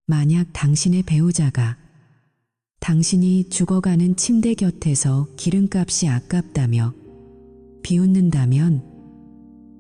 만약 당신의 배우자가 당신이 죽어가는 침대 곁에서 기름값이 아깝다며 비웃는다면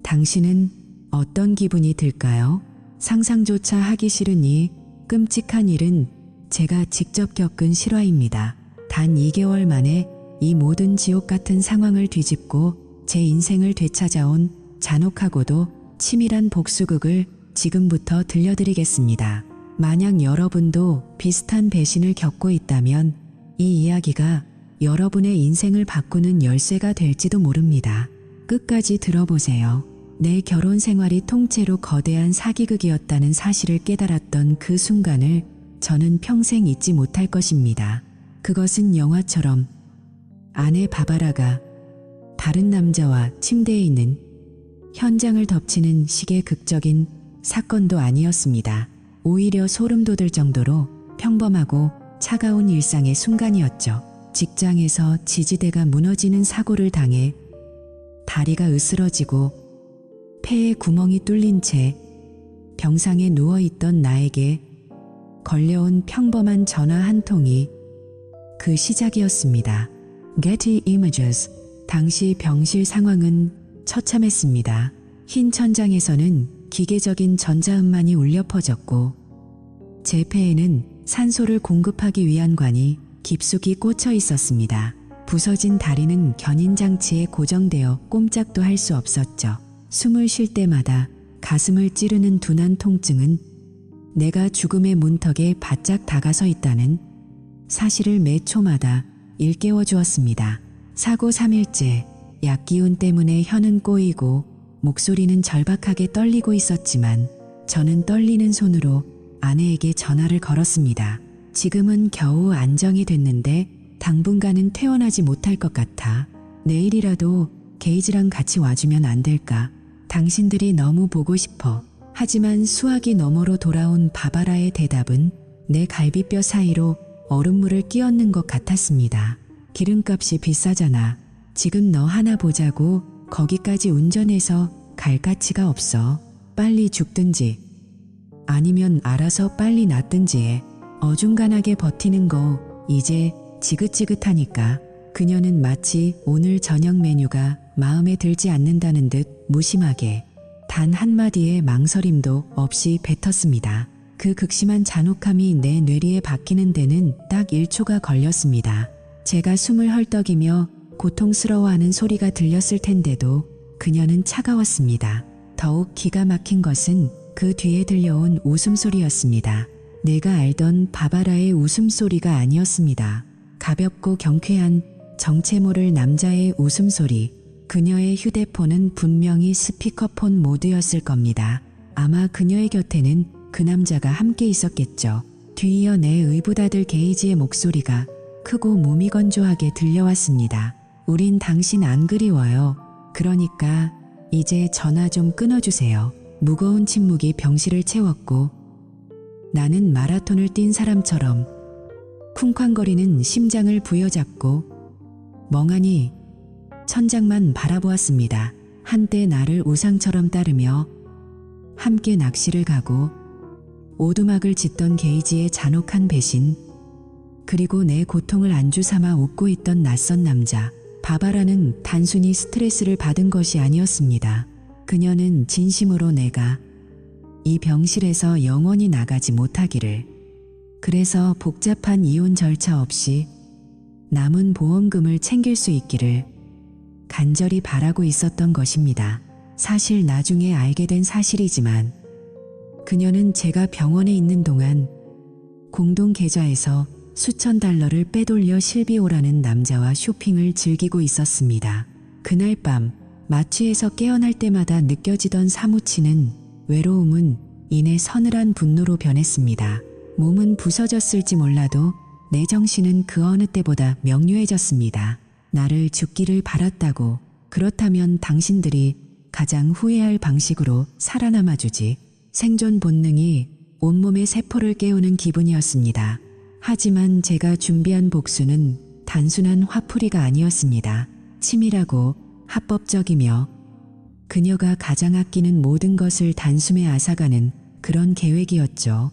당신은 어떤 기분이 들까요? 상상조차 하기 싫은 이 끔찍한 일은 제가 직접 겪은 실화입니다. 단 2개월 만에 이 모든 지옥 같은 상황을 뒤집고 제 인생을 되찾아온 잔혹하고도 치밀한 복수극을 지금부터 들려드리겠습니다. 만약 여러분도 비슷한 배신을 겪고 있다면 이 이야기가 여러분의 인생을 바꾸는 열쇠가 될지도 모릅니다. 끝까지 들어보세요. 내 결혼 생활이 통째로 거대한 사기극이었다는 사실을 깨달았던 그 순간을 저는 평생 잊지 못할 것입니다. 그것은 영화처럼 아내 바바라가 다른 남자와 침대에 있는 현장을 덮치는 식의 극적인 사건도 아니었습니다. 오히려 소름 돋을 정도로 평범하고 차가운 일상의 순간이었죠. 직장에서 지지대가 무너지는 사고를 당해 다리가 으스러지고 폐에 구멍이 뚫린 채 병상에 누워있던 나에게 걸려온 평범한 전화 한 통이 그 시작이었습니다. Getty Images. 당시 병실 상황은 처참했습니다. 흰 천장에서는 기계적인 전자음만이 울려 퍼졌고 제 폐에는 산소를 공급하기 위한 관이 깊숙이 꽂혀 있었습니다. 부서진 다리는 견인장치에 고정되어 꼼짝도 할 수 없었죠. 숨을 쉴 때마다 가슴을 찌르는 둔한 통증은 내가 죽음의 문턱에 바짝 다가서 있다는 사실을 매 초마다 일깨워 주었습니다. 사고 3일째, 약기운 때문에 혀는 꼬이고 목소리는 절박하게 떨리고 있었지만 저는 떨리는 손으로 아내에게 전화를 걸었습니다. 지금은 겨우 안정이 됐는데 당분간은 퇴원하지 못할 것 같아. 내일이라도 게이지랑 같이 와주면 안 될까? 당신들이 너무 보고 싶어. 하지만 수화기 너머로 돌아온 바바라의 대답은 내 갈비뼈 사이로 얼음물을 끼얹는 것 같았습니다. 기름값이 비싸잖아. 지금 너 하나 보자고 거기까지 운전해서 갈 가치가 없어. 빨리 죽든지 아니면 알아서 빨리 낫든지 해. 어중간하게 버티는 거 이제 지긋지긋하니까. 그녀는 마치 오늘 저녁 메뉴가 마음에 들지 않는다는 듯 무심하게 단 한마디의 망설임도 없이 뱉었습니다. 그 극심한 잔혹함이 내 뇌리에 박히는 데는 딱 1초가 걸렸습니다. 제가 숨을 헐떡이며 고통스러워하는 소리가 들렸을 텐데도 그녀는 차가웠습니다. 더욱 기가 막힌 것은 그 뒤에 들려온 웃음소리였습니다. 내가 알던 바바라의 웃음소리가 아니었습니다. 가볍고 경쾌한 정체 모를 남자의 웃음소리. 그녀의 휴대폰은 분명히 스피커폰 모드였을 겁니다. 아마 그녀의 곁에는 그 남자가 함께 있었겠죠. 뒤이어 내 의붓아들 게이지의 목소리가 크고 무미건조하게 들려왔습니다. 우린 당신 안 그리워요. 그러니까 이제 전화 좀 끊어주세요. 무거운 침묵이 병실을 채웠고 나는 마라톤을 뛴 사람처럼 쿵쾅거리는 심장을 부여잡고 멍하니 천장만 바라보았습니다. 한때 나를 우상처럼 따르며 함께 낚시를 가고 오두막을 짓던 게이지의 잔혹한 배신, 그리고 내 고통을 안주 삼아 웃고 있던 낯선 남자. 바바라는 단순히 스트레스를 받은 것이 아니었습니다. 그녀는 진심으로 내가 이 병실에서 영원히 나가지 못하기를, 그래서 복잡한 이혼 절차 없이 남은 보험금을 챙길 수 있기를 간절히 바라고 있었던 것입니다. 사실 나중에 알게 된 사실이지만 그녀는 제가 병원에 있는 동안 공동 계좌에서 수천 달러를 빼돌려 실비오라는 남자와 쇼핑을 즐기고 있었습니다. 그날 밤 마취에서 깨어날 때마다 느껴지던 사무치는 외로움은 이내 서늘한 분노로 변했습니다. 몸은 부서졌을지 몰라도 내 정신은 그 어느 때보다 명료해졌습니다. 나를 죽기를 바랐다고. 그렇다면 당신들이 가장 후회할 방식으로 살아남아주지. 생존 본능이 온몸의 세포를 깨우는 기분이었습니다. 하지만 제가 준비한 복수는 단순한 화풀이가 아니었습니다. 치밀하고 합법적이며 그녀가 가장 아끼는 모든 것을 단숨에 앗아가는 그런 계획이었죠.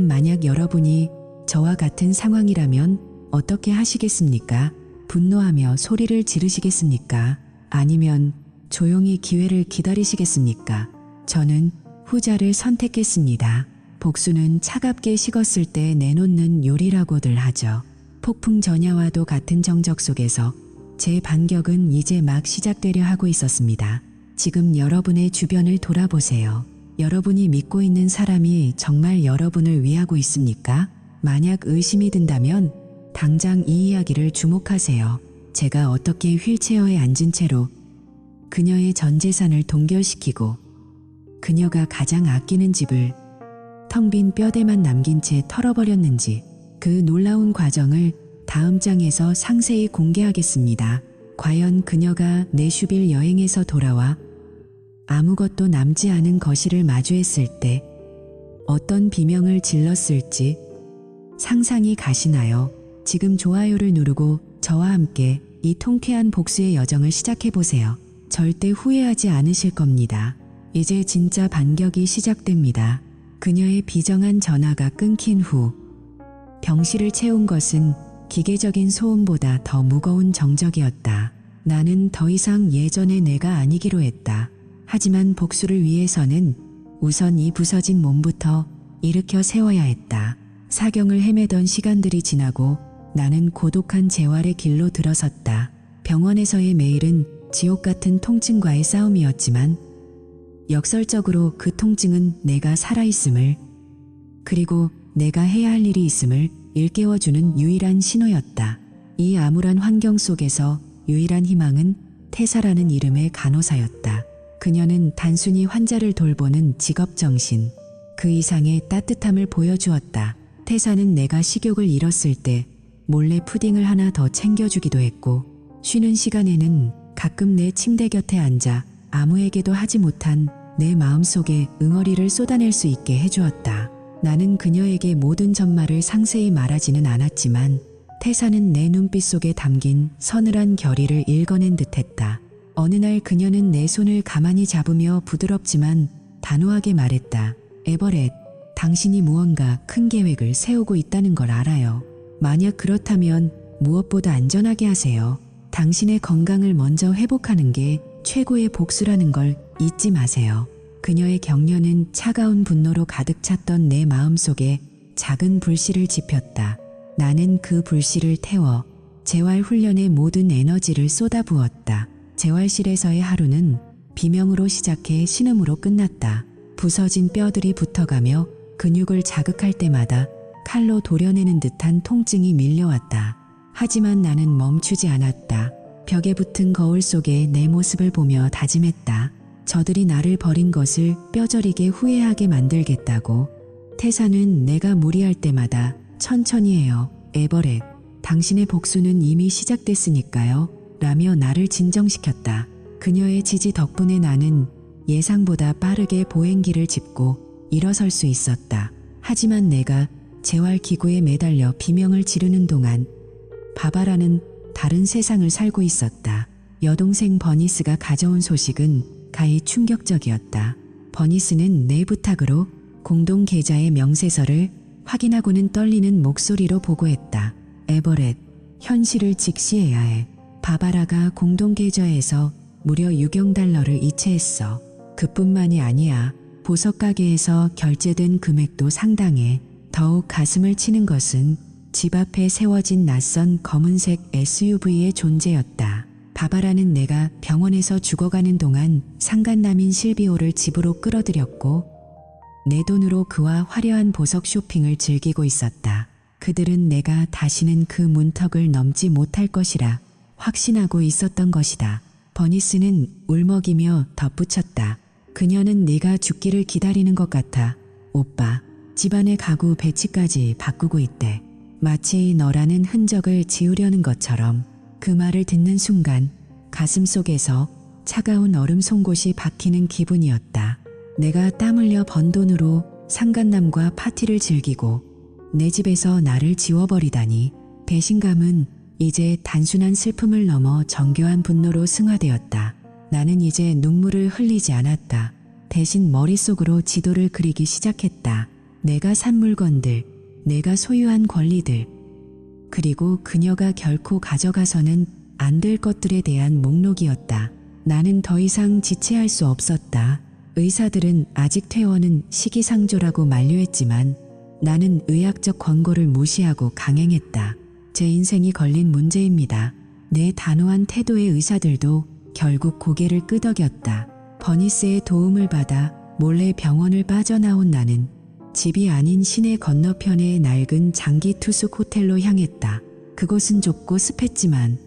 만약 여러분이 저와 같은 상황이라면 어떻게 하시겠습니까? 분노하며 소리를 지르시겠습니까? 아니면 조용히 기회를 기다리시겠습니까? 저는 후자를 선택했습니다. 복수는 차갑게 식었을 때 내놓는 요리라고들 하죠. 폭풍 전야와도 같은 정적 속에서 제 반격은 이제 막 시작되려 하고 있었습니다. 지금 여러분의 주변을 돌아보세요. 여러분이 믿고 있는 사람이 정말 여러분을 위하고 있습니까? 만약 의심이 든다면 당장 이 이야기를 주목하세요. 제가 어떻게 휠체어에 앉은 채로 그녀의 전 재산을 동결시키고 그녀가 가장 아끼는 집을 텅 빈 뼈대만 남긴 채 털어버렸는지 그 놀라운 과정을 다음 장에서 상세히 공개하겠습니다. 과연 그녀가 내슈빌 여행에서 돌아와 아무것도 남지 않은 거실을 마주했을 때 어떤 비명을 질렀을지 상상이 가시나요? 지금 좋아요를 누르고 저와 함께 이 통쾌한 복수의 여정을 시작해보세요. 절대 후회하지 않으실 겁니다. 이제 진짜 반격이 시작됩니다. 그녀의 비정한 전화가 끊긴 후 병실을 채운 것은 기계적인 소음보다 더 무거운 정적이었다. 나는 더 이상 예전의 내가 아니기로 했다. 하지만 복수를 위해서는 우선 이 부서진 몸부터 일으켜 세워야 했다. 사경을 헤매던 시간들이 지나고 나는 고독한 재활의 길로 들어섰다. 병원에서의 매일은 지옥 같은 통증과의 싸움이었지만 역설적으로 그 통증은 내가 살아있음을 그리고 내가 해야 할 일이 있음을 일깨워주는 유일한 신호였다. 이 암울한 환경 속에서 유일한 희망은 태사라는 이름의 간호사였다. 그녀는 단순히 환자를 돌보는 직업정신, 그 이상의 따뜻함을 보여주었다. 태사는 내가 식욕을 잃었을 때 몰래 푸딩을 하나 더 챙겨주기도 했고 쉬는 시간에는 가끔 내 침대 곁에 앉아 아무에게도 하지 못한 내 마음속에 응어리를 쏟아낼 수 있게 해주었다. 나는 그녀에게 모든 전말을 상세히 말하지는 않았지만 태사는 내 눈빛 속에 담긴 서늘한 결의를 읽어낸 듯했다. 어느 날 그녀는 내 손을 가만히 잡으며 부드럽지만 단호하게 말했다. 에버렛, 당신이 무언가 큰 계획을 세우고 있다는 걸 알아요. 만약 그렇다면 무엇보다 안전하게 하세요. 당신의 건강을 먼저 회복하는 게 최고의 복수라는 걸 잊지 마세요. 그녀의 격려는 차가운 분노로 가득 찼던 내 마음속에 작은 불씨를 지폈다. 나는 그 불씨를 태워 재활 훈련의 모든 에너지를 쏟아부었다. 재활실에서의 하루는 비명으로 시작해 신음으로 끝났다. 부서진 뼈들이 붙어가며 근육을 자극할 때마다 칼로 도려내는 듯한 통증이 밀려왔다. 하지만 나는 멈추지 않았다. 벽에 붙은 거울 속에 내 모습을 보며 다짐했다. 저들이 나를 버린 것을 뼈저리게 후회하게 만들겠다고. 태사는 내가 무리할 때마다 천천히 해요. 에버렛, 당신의 복수는 이미 시작됐으니까요. 라며 나를 진정시켰다. 그녀의 지지 덕분에 나는 예상보다 빠르게 보행기를 짚고 일어설 수 있었다. 하지만 내가 재활기구에 매달려 비명을 지르는 동안 바바라는 다른 세상을 살고 있었다. 여동생 버니스가 가져온 소식은 가히 충격적이었다. 버니스는 내 부탁으로 공동 계좌의 명세서를 확인하고는 떨리는 목소리로 보고했다. 에버렛, 현실을 직시해야 해. 바바라가 공동 계좌에서 무려 6억 달러를 이체했어. 그뿐만이 아니야. 보석 가게에서 결제된 금액도 상당해. 더욱 가슴을 치는 것은 집 앞에 세워진 낯선 검은색 SUV의 존재였다. 바바라는 내가 병원에서 죽어가는 동안 상간남인 실비오를 집으로 끌어들였고 내 돈으로 그와 화려한 보석 쇼핑을 즐기고 있었다. 그들은 내가 다시는 그 문턱을 넘지 못할 것이라 확신하고 있었던 것이다. 버니스는 울먹이며 덧붙였다. 그녀는 네가 죽기를 기다리는 것 같아. 오빠, 집안의 가구 배치까지 바꾸고 있대. 마치 너라는 흔적을 지우려는 것처럼. 그 말을 듣는 순간 가슴 속에서 차가운 얼음 송곳이 박히는 기분이었다. 내가 땀 흘려 번 돈으로 상간남과 파티를 즐기고 내 집에서 나를 지워버리다니. 배신감은 이제 단순한 슬픔을 넘어 정교한 분노로 승화되었다. 나는 이제 눈물을 흘리지 않았다. 대신 머릿속으로 지도를 그리기 시작했다. 내가 산 물건들, 내가 소유한 권리들, 그리고 그녀가 결코 가져가서는 안 될 것들에 대한 목록이었다. 나는 더 이상 지체할 수 없었다. 의사들은 아직 퇴원은 시기상조라고 만류했지만 나는 의학적 권고를 무시하고 강행했다. 제 인생이 걸린 문제입니다. 내 단호한 태도의 의사들도 결국 고개를 끄덕였다. 버니스의 도움을 받아 몰래 병원을 빠져나온 나는 집이 아닌 시내 건너편의 낡은 장기 투숙 호텔로 향했다. 그곳은 좁고 습했지만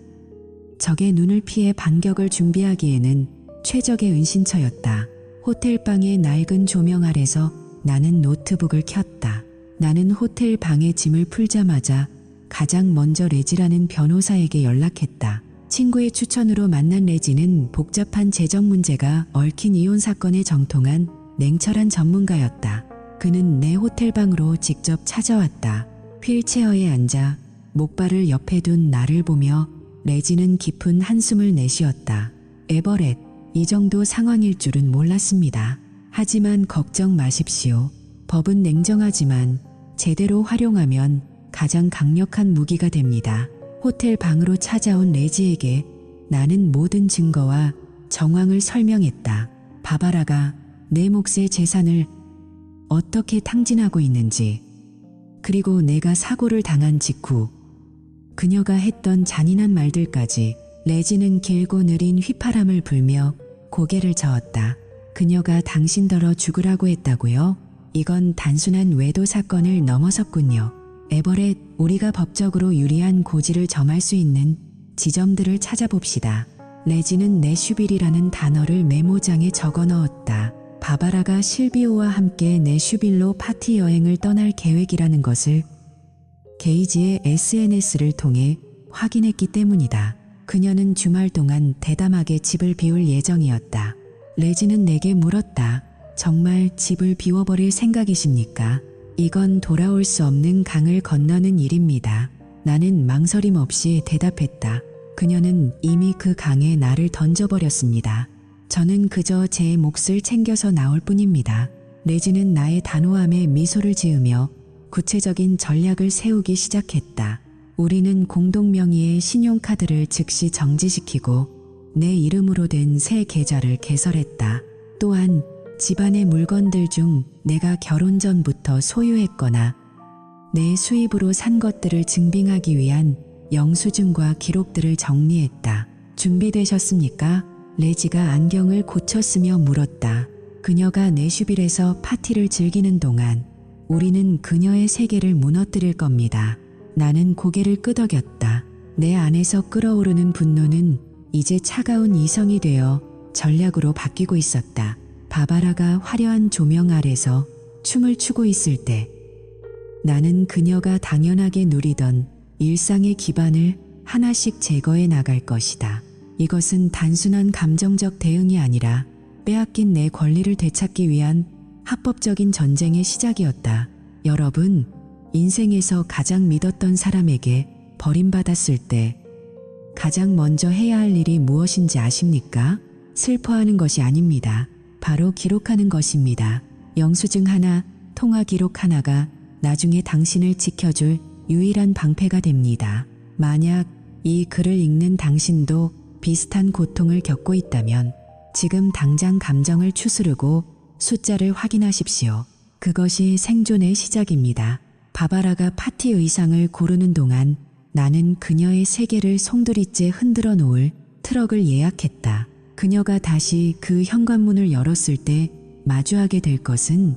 적의 눈을 피해 반격을 준비하기에는 최적의 은신처였다. 호텔방의 낡은 조명 아래서 나는 노트북을 켰다. 나는 호텔 방에 짐을 풀자마자 가장 먼저 레지라는 변호사에게 연락했다. 친구의 추천으로 만난 레지는 복잡한 재정 문제가 얽힌 이혼 사건에 정통한 냉철한 전문가였다. 그는 내 호텔방으로 직접 찾아왔다. 휠체어에 앉아 목발을 옆에 둔 나를 보며 레지는 깊은 한숨을 내쉬었다. 에버렛, 이 정도 상황일 줄은 몰랐습니다. 하지만 걱정 마십시오. 법은 냉정하지만 제대로 활용하면 가장 강력한 무기가 됩니다. 호텔 방으로 찾아온 레지에게 나는 모든 증거와 정황을 설명했다. 바바라가 내 몫의 재산을 어떻게 탕진하고 있는지, 그리고 내가 사고를 당한 직후 그녀가 했던 잔인한 말들까지. 레지는 길고 느린 휘파람을 불며 고개를 저었다. 그녀가 당신더러 죽으라고 했다고요? 이건 단순한 외도 사건을 넘어섰군요. 에버렛, 우리가 법적으로 유리한 고지를 점할 수 있는 지점들을 찾아봅시다. 레지는 내슈빌이라는 단어를 메모장에 적어 넣었다. 바바라가 실비오와 함께 내슈빌로 파티 여행을 떠날 계획이라는 것을 게이지의 SNS를 통해 확인했기 때문이다. 그녀는 주말 동안 대담하게 집을 비울 예정이었다. 레지는 내게 물었다. 정말 집을 비워버릴 생각이십니까? 이건 돌아올 수 없는 강을 건너는 일입니다. 나는 망설임 없이 대답했다. 그녀는 이미 그 강에 나를 던져버렸습니다. 저는 그저 제 몫을 챙겨서 나올 뿐입니다. 레지는 나의 단호함에 미소를 지으며 구체적인 전략을 세우기 시작했다. 우리는 공동 명의의 신용카드를 즉시 정지시키고 내 이름으로 된 새 계좌를 개설했다. 또한 집안의 물건들 중 내가 결혼 전부터 소유했거나 내 수입으로 산 것들을 증빙하기 위한 영수증과 기록들을 정리했다. 준비되셨습니까? 레지가 안경을 고쳤으며 물었다. 그녀가 내슈빌에서 파티를 즐기는 동안 우리는 그녀의 세계를 무너뜨릴 겁니다. 나는 고개를 끄덕였다. 내 안에서 끓어오르는 분노는 이제 차가운 이성이 되어 전략으로 바뀌고 있었다. 바바라가 화려한 조명 아래서 춤을 추고 있을 때 나는 그녀가 당연하게 누리던 일상의 기반을 하나씩 제거해 나갈 것이다. 이것은 단순한 감정적 대응이 아니라 빼앗긴 내 권리를 되찾기 위한 합법적인 전쟁의 시작이었다. 여러분, 인생에서 가장 믿었던 사람에게 버림받았을 때 가장 먼저 해야 할 일이 무엇인지 아십니까? 슬퍼하는 것이 아닙니다. 바로 기록하는 것입니다. 영수증 하나, 통화 기록 하나가 나중에 당신을 지켜줄 유일한 방패가 됩니다. 만약 이 글을 읽는 당신도 비슷한 고통을 겪고 있다면 지금 당장 감정을 추스르고 숫자를 확인하십시오. 그것이 생존의 시작입니다. 바바라가 파티 의상을 고르는 동안 나는 그녀의 세계를 송두리째 흔들어 놓을 트럭을 예약했다. 그녀가 다시 그 현관문을 열었을 때 마주하게 될 것은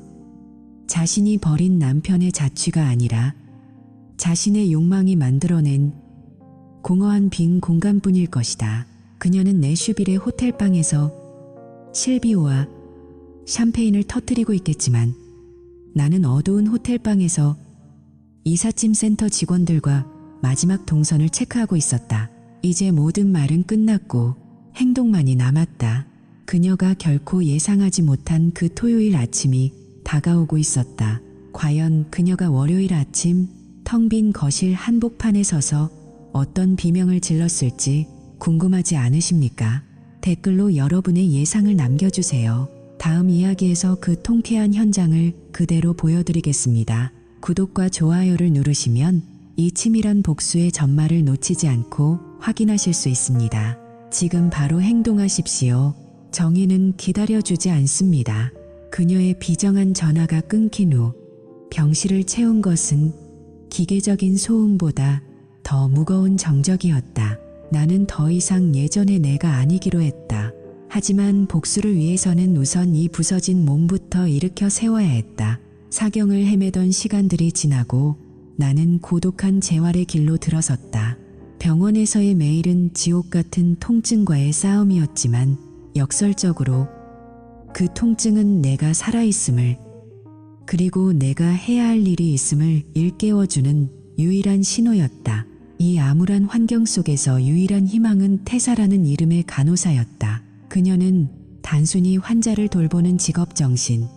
자신이 버린 남편의 자취가 아니라 자신의 욕망이 만들어낸 공허한 빈 공간뿐일 것이다. 그녀는 내슈빌의 호텔방에서 실비오와 샴페인을 터뜨리고 있겠지만 나는 어두운 호텔방에서 이삿짐 센터 직원들과 마지막 동선을 체크하고 있었다. 이제 모든 말은 끝났고 행동만이 남았다. 그녀가 결코 예상하지 못한 그 토요일 아침이 다가오고 있었다. 과연 그녀가 월요일 아침 텅 빈 거실 한복판에 서서 어떤 비명을 질렀을지 궁금하지 않으십니까? 댓글로 여러분의 예상을 남겨주세요. 다음 이야기에서 그 통쾌한 현장을 그대로 보여드리겠습니다. 구독과 좋아요를 누르시면 이 치밀한 복수의 전말을 놓치지 않고 확인하실 수 있습니다. 지금 바로 행동하십시오. 정의는 기다려주지 않습니다. 그녀의 비정한 전화가 끊긴 후 병실을 채운 것은 기계적인 소음보다 더 무거운 정적이었다. 나는 더 이상 예전의 내가 아니기로 했다. 하지만 복수를 위해서는 우선 이 부서진 몸부터 일으켜 세워야 했다. 사경을 헤매던 시간들이 지나고 나는 고독한 재활의 길로 들어섰다. 병원에서의 매일은 지옥 같은 통증과의 싸움이었지만 역설적으로 그 통증은 내가 살아있음을, 그리고 내가 해야 할 일이 있음을 일깨워주는 유일한 신호였다. 이 암울한 환경 속에서 유일한 희망은 태사라는 이름의 간호사였다. 그녀는 단순히 환자를 돌보는 직업정신,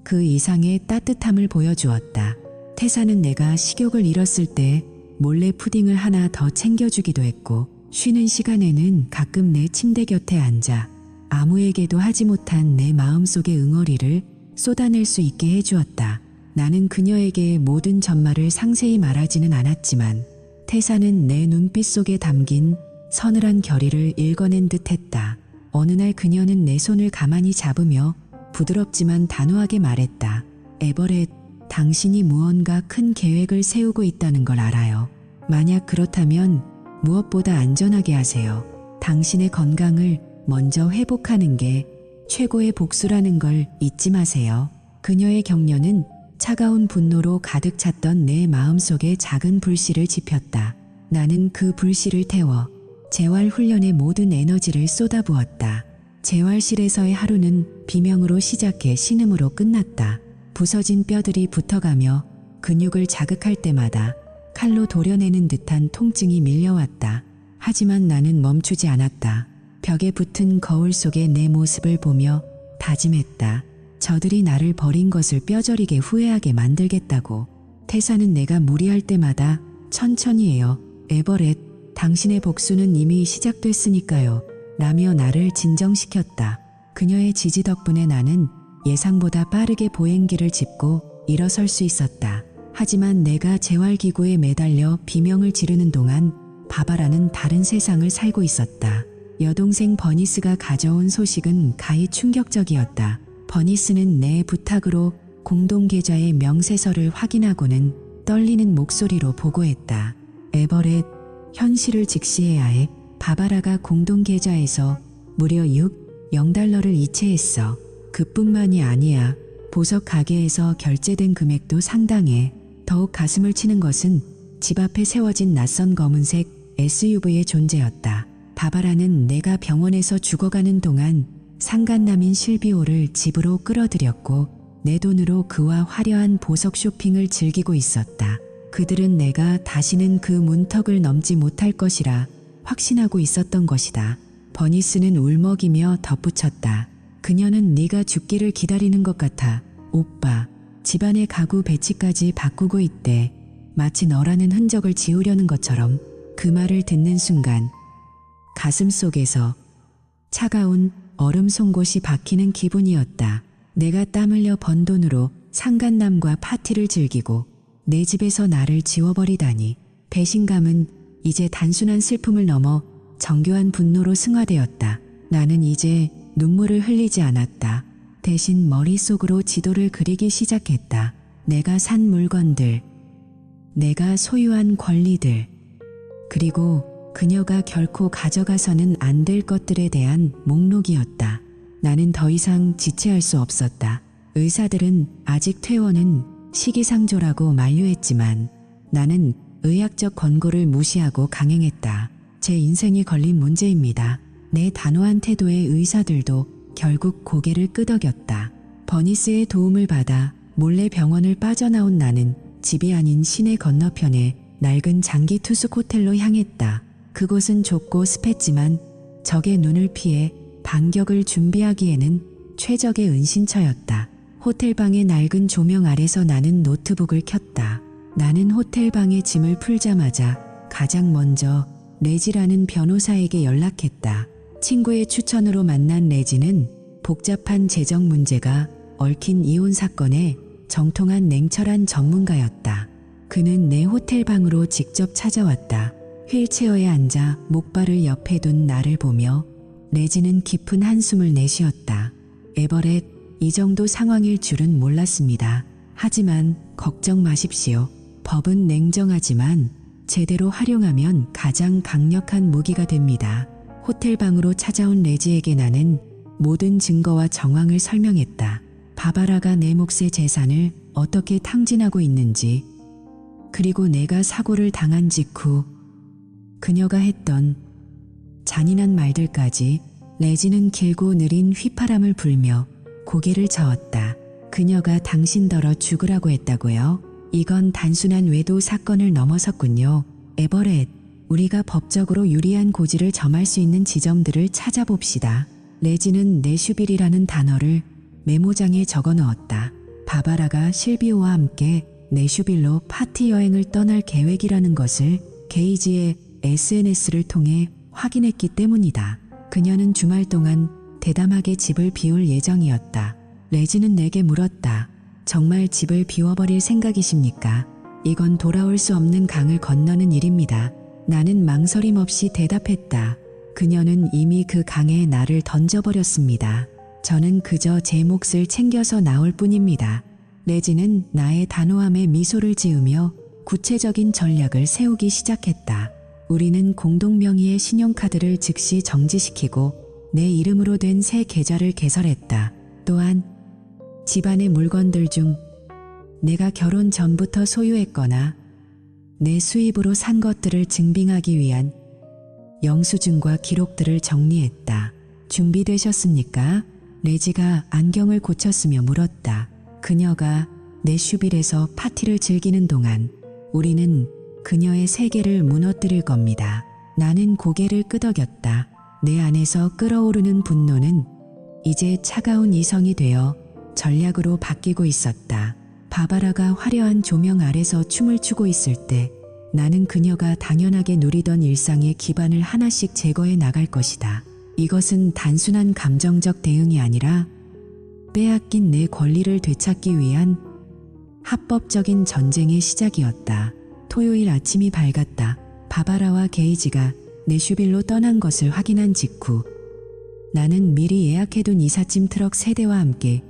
그 이상의 따뜻함을 보여주었다. 태사는 내가 식욕을 잃었을 때 몰래 푸딩을 하나 더 챙겨주기도 했고, 쉬는 시간에는 가끔 내 침대 곁에 앉아 아무에게도 하지 못한 내 마음속의 응어리를 쏟아낼 수 있게 해주었다. 나는 그녀에게 모든 전말을 상세히 말하지는 않았지만 태사는 내 눈빛 속에 담긴 서늘한 결의를 읽어낸 듯 했다. 어느 날 그녀는 내 손을 가만히 잡으며 부드럽지만 단호하게 말했다. 에버렛, 당신이 무언가 큰 계획을 세우고 있다는 걸 알아요. 만약 그렇다면 무엇보다 안전하게 하세요. 당신의 건강을 먼저 회복하는 게 최고의 복수라는 걸 잊지 마세요. 그녀의 격려는 차가운 분노로 가득 찼던 내 마음속에 작은 불씨를 지폈다. 나는 그 불씨를 태워 재활 훈련의 모든 에너지를 쏟아부었다. 재활실에서의 하루는 비명으로 시작해 신음으로 끝났다. 부서진 뼈들이 붙어가며 근육을 자극할 때마다 칼로 도려내는 듯한 통증이 밀려왔다. 하지만 나는 멈추지 않았다. 벽에 붙은 거울 속의 내 모습을 보며 다짐했다. 저들이 나를 버린 것을 뼈저리게 후회하게 만들겠다고. 태사는 내가 무리할 때마다 천천히 해요. 에버렛, 당신의 복수는 이미 시작됐으니까요. 라며 나를 진정시켰다. 그녀의 지지 덕분에 나는 예상보다 빠르게 보행기를 짚고 일어설 수 있었다. 하지만 내가 재활기구에 매달려 비명을 지르는 동안 바바라는 다른 세상을 살고 있었다. 여동생 버니스가 가져온 소식은 가히 충격적이었다. 버니스는 내 부탁으로 공동계좌의 명세서를 확인하고는 떨리는 목소리로 보고했다. 에버렛, 현실을 직시해야 해. 바바라가 공동계좌에서 무려 $0 이체했어. 그뿐만이 아니야. 보석 가게에서 결제된 금액도 상당해. 더욱 가슴을 치는 것은 집 앞에 세워진 낯선 검은색 SUV의 존재였다. 바바라는 내가 병원에서 죽어가는 동안 상간남인 실비오를 집으로 끌어들였고 내 돈으로 그와 화려한 보석 쇼핑을 즐기고 있었다. 그들은 내가 다시는 그 문턱을 넘지 못할 것이라 확신하고 있었던 것이다. 버니스는 울먹이며 덧붙였다. 그녀는 네가 죽기를 기다리는 것 같아. 오빠, 집안의 가구 배치까지 바꾸고 있대. 마치 너라는 흔적을 지우려는 것처럼. 그 말을 듣는 순간 가슴 속에서 차가운 얼음 송곳이 박히는 기분이었다. 내가 땀 흘려 번 돈으로 상간남과 파티를 즐기고 내 집에서 나를 지워버리다니. 배신감은 이제 단순한 슬픔을 넘어 정교한 분노로 승화되었다. 나는 이제 눈물을 흘리지 않았다. 대신 머릿속으로 지도를 그리기 시작했다. 내가 산 물건들, 내가 소유한 권리들, 그리고 그녀가 결코 가져가서는 안 될 것들에 대한 목록이었다. 나는 더 이상 지체할 수 없었다. 의사들은 아직 퇴원은 시기상조라고 만류했지만 나는 의학적 권고를 무시하고 강행했다. 제 인생이 걸린 문제입니다. 내 단호한 태도에 의사들도 결국 고개를 끄덕였다. 버니스의 도움을 받아 몰래 병원을 빠져나온 나는 집이 아닌 시내 건너편에 낡은 장기 투숙 호텔로 향했다. 그곳은 좁고 습했지만 적의 눈을 피해 반격을 준비하기에는 최적의 은신처였다. 호텔방의 낡은 조명 아래서 나는 노트북을 켰다. 나는 호텔방에 짐을 풀자마자 가장 먼저 레지라는 변호사에게 연락했다. 친구의 추천으로 만난 레지는 복잡한 재정 문제가 얽힌 이혼 사건에 정통한 냉철한 전문가였다. 그는 내 호텔 방으로 직접 찾아왔다. 휠체어에 앉아 목발을 옆에 둔 나를 보며 레지는 깊은 한숨을 내쉬었다. 에버렛, 이 정도 상황일 줄은 몰랐습니다. 하지만 걱정 마십시오. 법은 냉정하지만 제대로 활용하면 가장 강력한 무기가 됩니다. 호텔 방으로 찾아온 레지에게 나는 모든 증거와 정황을 설명했다. 바바라가 내 몫의 재산을 어떻게 탕진하고 있는지, 그리고 내가 사고를 당한 직후 그녀가 했던 잔인한 말들까지. 레지는 길고 느린 휘파람을 불며 고개를 저었다. 그녀가 당신더러 죽으라고 했다고요? 이건 단순한 외도 사건을 넘어섰군요. 에버렛, 우리가 법적으로 유리한 고지를 점할 수 있는 지점들을 찾아봅시다. 레지는 내슈빌이라는 단어를 메모장에 적어 넣었다. 바바라가 실비오와 함께 내슈빌로 파티 여행을 떠날 계획이라는 것을 게이지의 SNS를 통해 확인했기 때문이다. 그녀는 주말 동안 대담하게 집을 비울 예정이었다. 레지는 내게 물었다. 정말 집을 비워버릴 생각이십니까? 이건 돌아올 수 없는 강을 건너는 일입니다. 나는 망설임 없이 대답했다. 그녀는 이미 그 강에 나를 던져버렸습니다. 저는 그저 제 몫을 챙겨서 나올 뿐입니다. 레지는 나의 단호함에 미소를 지으며 구체적인 전략을 세우기 시작했다. 우리는 공동 명의의 신용카드를 즉시 정지시키고 내 이름으로 된 새 계좌를 개설했다. 또한 집안의 물건들 중 내가 결혼 전부터 소유했거나 내 수입으로 산 것들을 증빙하기 위한 영수증과 기록들을 정리했다. 준비되셨습니까? 레지가 안경을 고쳤으며 물었다. 그녀가 내슈빌에서 파티를 즐기는 동안 우리는 그녀의 세계를 무너뜨릴 겁니다. 나는 고개를 끄덕였다. 내 안에서 끓어오르는 분노는 이제 차가운 이성이 되어 전략으로 바뀌고 있었다. 바바라가 화려한 조명 아래서 춤을 추고 있을 때 나는 그녀가 당연하게 누리던 일상의 기반을 하나씩 제거해 나갈 것이다. 이것은 단순한 감정적 대응이 아니라 빼앗긴 내 권리를 되찾기 위한 합법적인 전쟁의 시작이었다. 토요일 아침이 밝았다. 바바라와 게이지가 내슈빌로 떠난 것을 확인한 직후 나는 미리 예약해둔 이삿짐 트럭 세대와 함께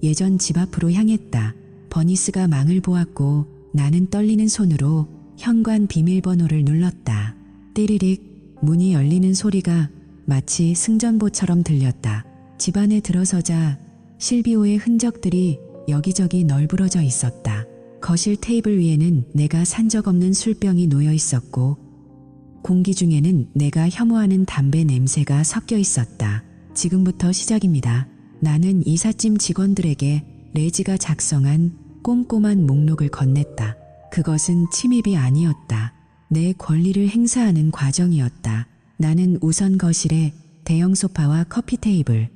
예전 집 앞으로 향했다. 버니스가 망을 보았고 나는 떨리는 손으로 현관 비밀번호를 눌렀다. 띠리릭, 문이 열리는 소리가 마치 승전보처럼 들렸다. 집 안에 들어서자 실비오의 흔적들이 여기저기 널브러져 있었다. 거실 테이블 위에는 내가 산 적 없는 술병이 놓여 있었고 공기 중에는 내가 혐오하는 담배 냄새가 섞여 있었다. 지금부터 시작입니다. 나는 이삿짐 직원들에게 레지가 작성한 꼼꼼한 목록을 건넸다. 그것은 침입이 아니었다. 내 권리를 행사하는 과정이었다. 나는 우선 거실에 대형 소파와 커피 테이블,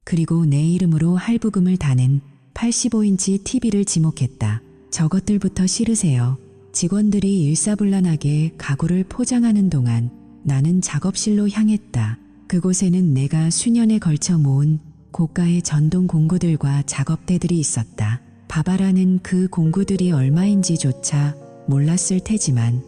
그리고 내 이름으로 할부금을 다는 85인치 TV를 지목했다. 저것들부터 실으세요. 직원들이 일사불란하게 가구를 포장하는 동안 나는 작업실로 향했다. 그곳에는 내가 수년에 걸쳐 모은 고가의 전동 공구들과 작업대들이 있었다. 바바라는 그 공구들이 얼마인지조차 몰랐을 테지만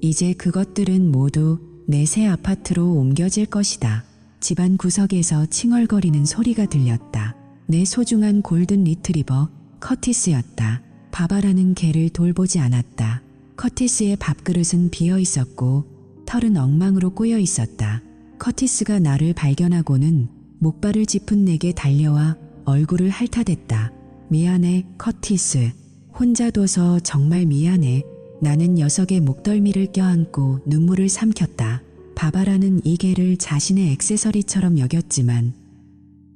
이제 그것들은 모두 내 새 아파트로 옮겨질 것이다. 집안 구석에서 칭얼거리는 소리가 들렸다. 내 소중한 골든 리트리버 커티스였다. 바바라는 개를 돌보지 않았다. 커티스의 밥그릇은 비어 있었고 털은 엉망으로 꼬여 있었다. 커티스가 나를 발견하고는 목발을 짚은 내게 달려와 얼굴을 핥아댔다. 미안해, 커티스. 혼자 둬서 정말 미안해. 나는 녀석의 목덜미를 껴안고 눈물을 삼켰다. 바바라는 이 개를 자신의 액세서리처럼 여겼지만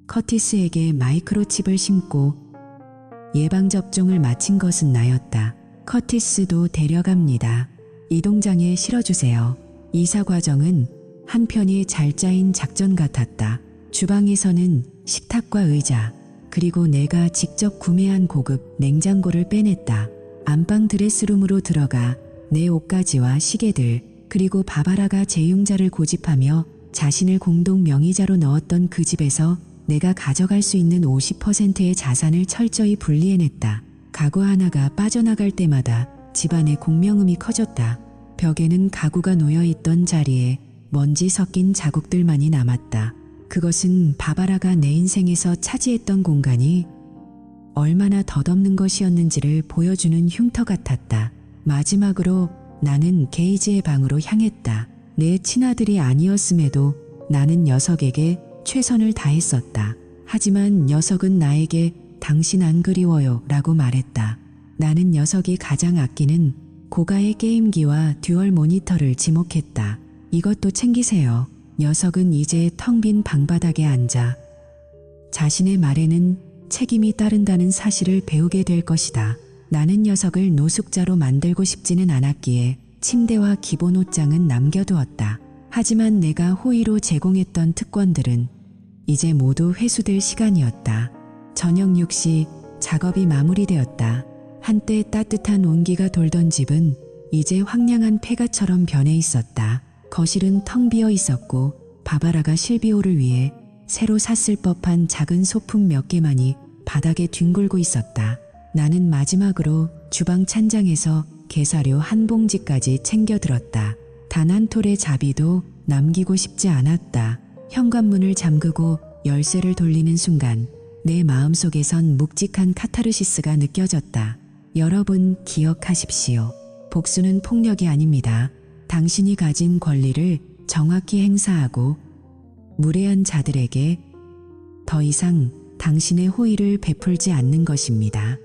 커티스에게 마이크로칩을 심고 예방접종을 마친 것은 나였다. 커티스도 데려갑니다. 이동장에 실어주세요. 이사 과정은 한편이 잘 짜인 작전 같았다. 주방에서는 식탁과 의자, 그리고 내가 직접 구매한 고급 냉장고를 빼냈다. 안방 드레스룸으로 들어가 내 옷가지와 시계들, 그리고 바바라가 재융자를 고집하며 자신을 공동 명의자로 넣었던 그 집에서 내가 가져갈 수 있는 50%의 자산을 철저히 분리해냈다. 가구 하나가 빠져나갈 때마다 집안의 공명음이 커졌다. 벽에는 가구가 놓여있던 자리에 먼지 섞인 자국들만이 남았다. 그것은 바바라가 내 인생에서 차지했던 공간이 얼마나 덧없는 것이었는지를 보여주는 흉터 같았다. 마지막으로 나는 게이지의 방으로 향했다. 내 친아들이 아니었음에도 나는 녀석에게 최선을 다했었다. 하지만 녀석은 나에게 당신 안 그리워요 라고 말했다. 나는 녀석이 가장 아끼는 고가의 게임기와 듀얼 모니터를 지목했다. 이것도 챙기세요. 녀석은 이제 텅 빈 방바닥에 앉아 자신의 말에는 책임이 따른다는 사실을 배우게 될 것이다. 나는 녀석을 노숙자로 만들고 싶지는 않았기에 침대와 기본 옷장은 남겨두었다. 하지만 내가 호의로 제공했던 특권들은 이제 모두 회수될 시간이었다. 저녁 6시 작업이 마무리되었다. 한때 따뜻한 온기가 돌던 집은 이제 황량한 폐가처럼 변해 있었다. 거실은 텅 비어 있었고 바바라가 실비오를 위해 새로 샀을 법한 작은 소품 몇 개만이 바닥에 뒹굴고 있었다. 나는 마지막으로 주방 찬장에서 게사료 한 봉지까지 챙겨 들었다. 단 한 톨의 자비도 남기고 싶지 않았다. 현관문을 잠그고 열쇠를 돌리는 순간 내 마음속에선 묵직한 카타르시스가 느껴졌다. 여러분 기억하십시오. 복수는 폭력이 아닙니다. 당신이 가진 권리를 정확히 행사하고 무례한 자들에게 더 이상 당신의 호의를 베풀지 않는 것입니다.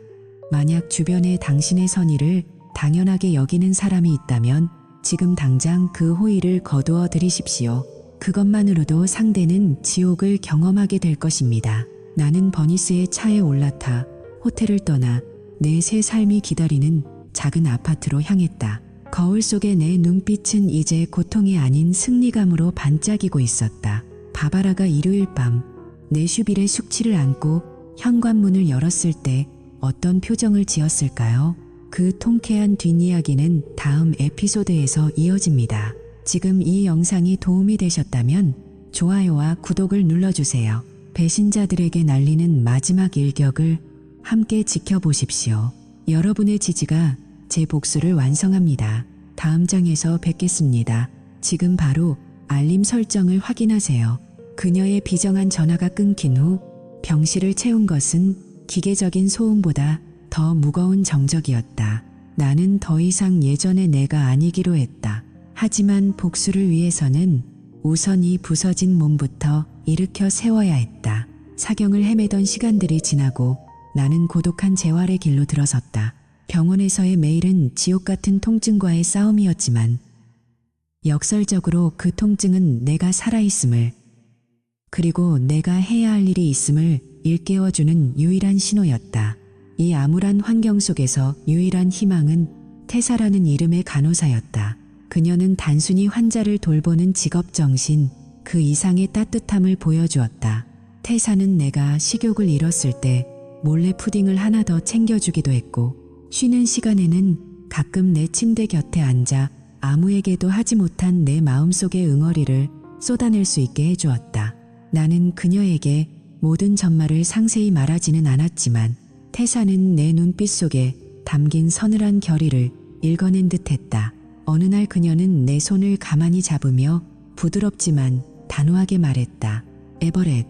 만약 주변에 당신의 선의를 당연하게 여기는 사람이 있다면 지금 당장 그 호의를 거두어 드리십시오. 그것만으로도 상대는 지옥을 경험하게 될 것입니다. 나는 버니스의 차에 올라타 호텔을 떠나 내 새 삶이 기다리는 작은 아파트로 향했다. 거울 속의 내 눈빛은 이제 고통이 아닌 승리감으로 반짝이고 있었다. 바바라가 일요일 밤 내 슈빌의 숙취를 안고 현관문을 열었을 때 어떤 표정을 지었을까요? 그 통쾌한 뒷이야기는 다음 에피소드에서 이어집니다. 지금 이 영상이 도움이 되셨다면 좋아요와 구독을 눌러주세요. 배신자들에게 날리는 마지막 일격을 함께 지켜보십시오. 여러분의 지지가 제 복수를 완성합니다. 다음 장에서 뵙겠습니다. 지금 바로 알림 설정을 확인하세요. 그녀의 비정한 전화가 끊긴 후 병실을 채운 것은 기계적인 소음보다 더 무거운 정적이었다. 나는 더 이상 예전의 내가 아니기로 했다. 하지만 복수를 위해서는 우선 이 부서진 몸부터 일으켜 세워야 했다. 사경을 헤매던 시간들이 지나고 나는 고독한 재활의 길로 들어섰다. 병원에서의 매일은 지옥 같은 통증과의 싸움이었지만 역설적으로 그 통증은 내가 살아있음을 그리고 내가 해야 할 일이 있음을 일깨워주는 유일한 신호였다. 이 암울한 환경 속에서 유일한 희망은 테사라는 이름의 간호사였다. 그녀는 단순히 환자를 돌보는 직업정신, 그 이상의 따뜻함을 보여주었다. 테사는 내가 식욕을 잃었을 때 몰래 푸딩을 하나 더 챙겨주기도 했고 쉬는 시간에는 가끔 내 침대 곁에 앉아 아무에게도 하지 못한 내 마음속의 응어리를 쏟아낼 수 있게 해주었다. 나는 그녀에게 모든 전말을 상세히 말하지는 않았지만 테사는 내 눈빛 속에 담긴 서늘한 결의를 읽어낸 듯했다. 어느 날 그녀는 내 손을 가만히 잡으며 부드럽지만 단호하게 말했다. 에버렛,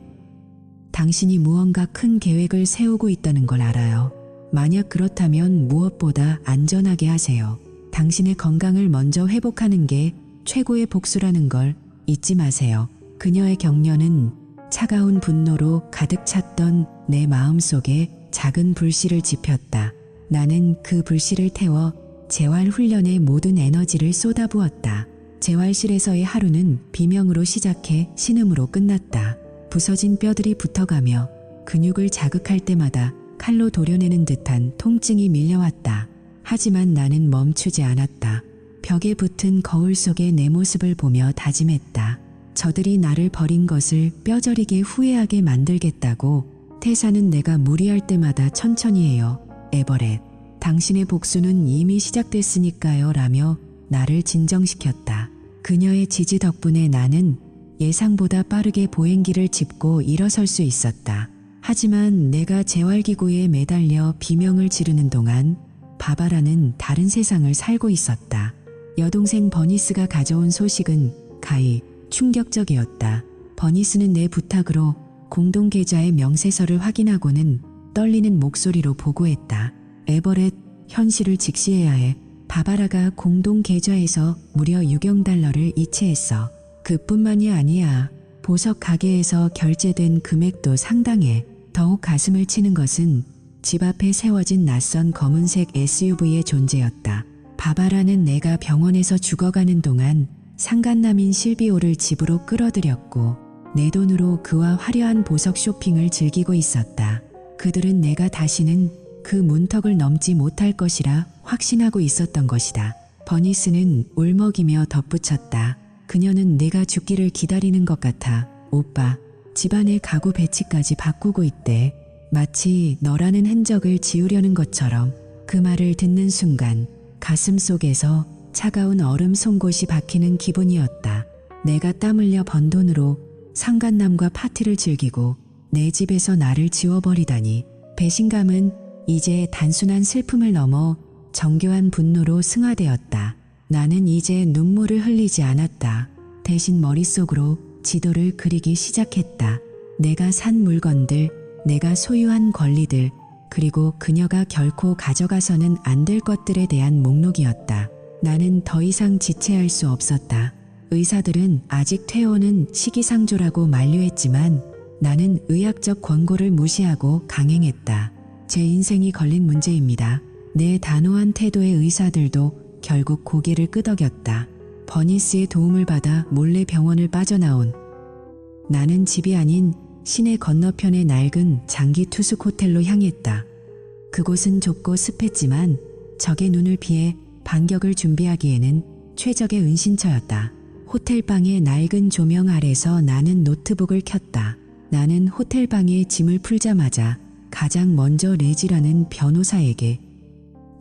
당신이 무언가 큰 계획을 세우고 있다는 걸 알아요. 만약 그렇다면 무엇보다 안전하게 하세요. 당신의 건강을 먼저 회복하는 게 최고의 복수라는 걸 잊지 마세요. 그녀의 격려는 차가운 분노로 가득 찼던 내 마음속에 작은 불씨를 지폈다. 나는 그 불씨를 태워 재활 훈련에 모든 에너지를 쏟아부었다. 재활실에서의 하루는 비명으로 시작해 신음으로 끝났다. 부서진 뼈들이 붙어가며 근육을 자극할 때마다 칼로 도려내는 듯한 통증이 밀려왔다. 하지만 나는 멈추지 않았다. 벽에 붙은 거울 속의 내 모습을 보며 다짐했다. 저들이 나를 버린 것을 뼈저리게 후회하게 만들겠다고. 테사는 내가 무리할 때마다 천천히 해요. 에버렛, 당신의 복수는 이미 시작됐으니까요 라며 나를 진정시켰다. 그녀의 지지 덕분에 나는 예상보다 빠르게 보행기를 짚고 일어설 수 있었다. 하지만 내가 재활기구에 매달려 비명을 지르는 동안 바바라는 다른 세상을 살고 있었다. 여동생 버니스가 가져온 소식은 가히 충격적이었다. 버니스는 내 부탁으로 공동계좌의 명세서를 확인하고는 떨리는 목소리로 보고했다. 에버렛, 현실을 직시해야 해. 바바라가 공동계좌에서 무려 6억 달러를 이체했어. 그뿐만이 아니야. 보석 가게에서 결제된 금액도 상당해. 더욱 가슴을 치는 것은 집 앞에 세워진 낯선 검은색 SUV의 존재였다. 바바라는 내가 병원에서 죽어가는 동안 상간남인 실비오를 집으로 끌어들였고 내 돈으로 그와 화려한 보석 쇼핑을 즐기고 있었다. 그들은 내가 다시는 그 문턱을 넘지 못할 것이라 확신하고 있었던 것이다. 버니스는 울먹이며 덧붙였다. 그녀는 내가 죽기를 기다리는 것 같아. 오빠, 집안의 가구 배치까지 바꾸고 있대. 마치 너라는 흔적을 지우려는 것처럼. 그 말을 듣는 순간 가슴 속에서 차가운 얼음 송곳이 박히는 기분이었다. 내가 땀 흘려 번 돈으로 상간남과 파티를 즐기고 내 집에서 나를 지워버리다니. 배신감은 이제 단순한 슬픔을 넘어 정교한 분노로 승화되었다. 나는 이제 눈물을 흘리지 않았다. 대신 머릿속으로 지도를 그리기 시작했다. 내가 산 물건들, 내가 소유한 권리들, 그리고 그녀가 결코 가져가서는 안 될 것들에 대한 목록이었다. 나는 더 이상 지체할 수 없었다. 의사들은 아직 퇴원은 시기상조라고 만류했지만 나는 의학적 권고를 무시하고 강행했다. 제 인생이 걸린 문제입니다. 내 단호한 태도의 의사들도 결국 고개를 끄덕였다. 버니스의 도움을 받아 몰래 병원을 빠져나온 나는 집이 아닌 시내 건너편의 낡은 장기 투숙 호텔로 향했다. 그곳은 좁고 습했지만 적의 눈을 피해 반격을 준비하기에는 최적의 은신처였다. 호텔방의 낡은 조명 아래서 나는 노트북을 켰다. 나는 호텔방에 짐을 풀자마자 가장 먼저 레지라는 변호사에게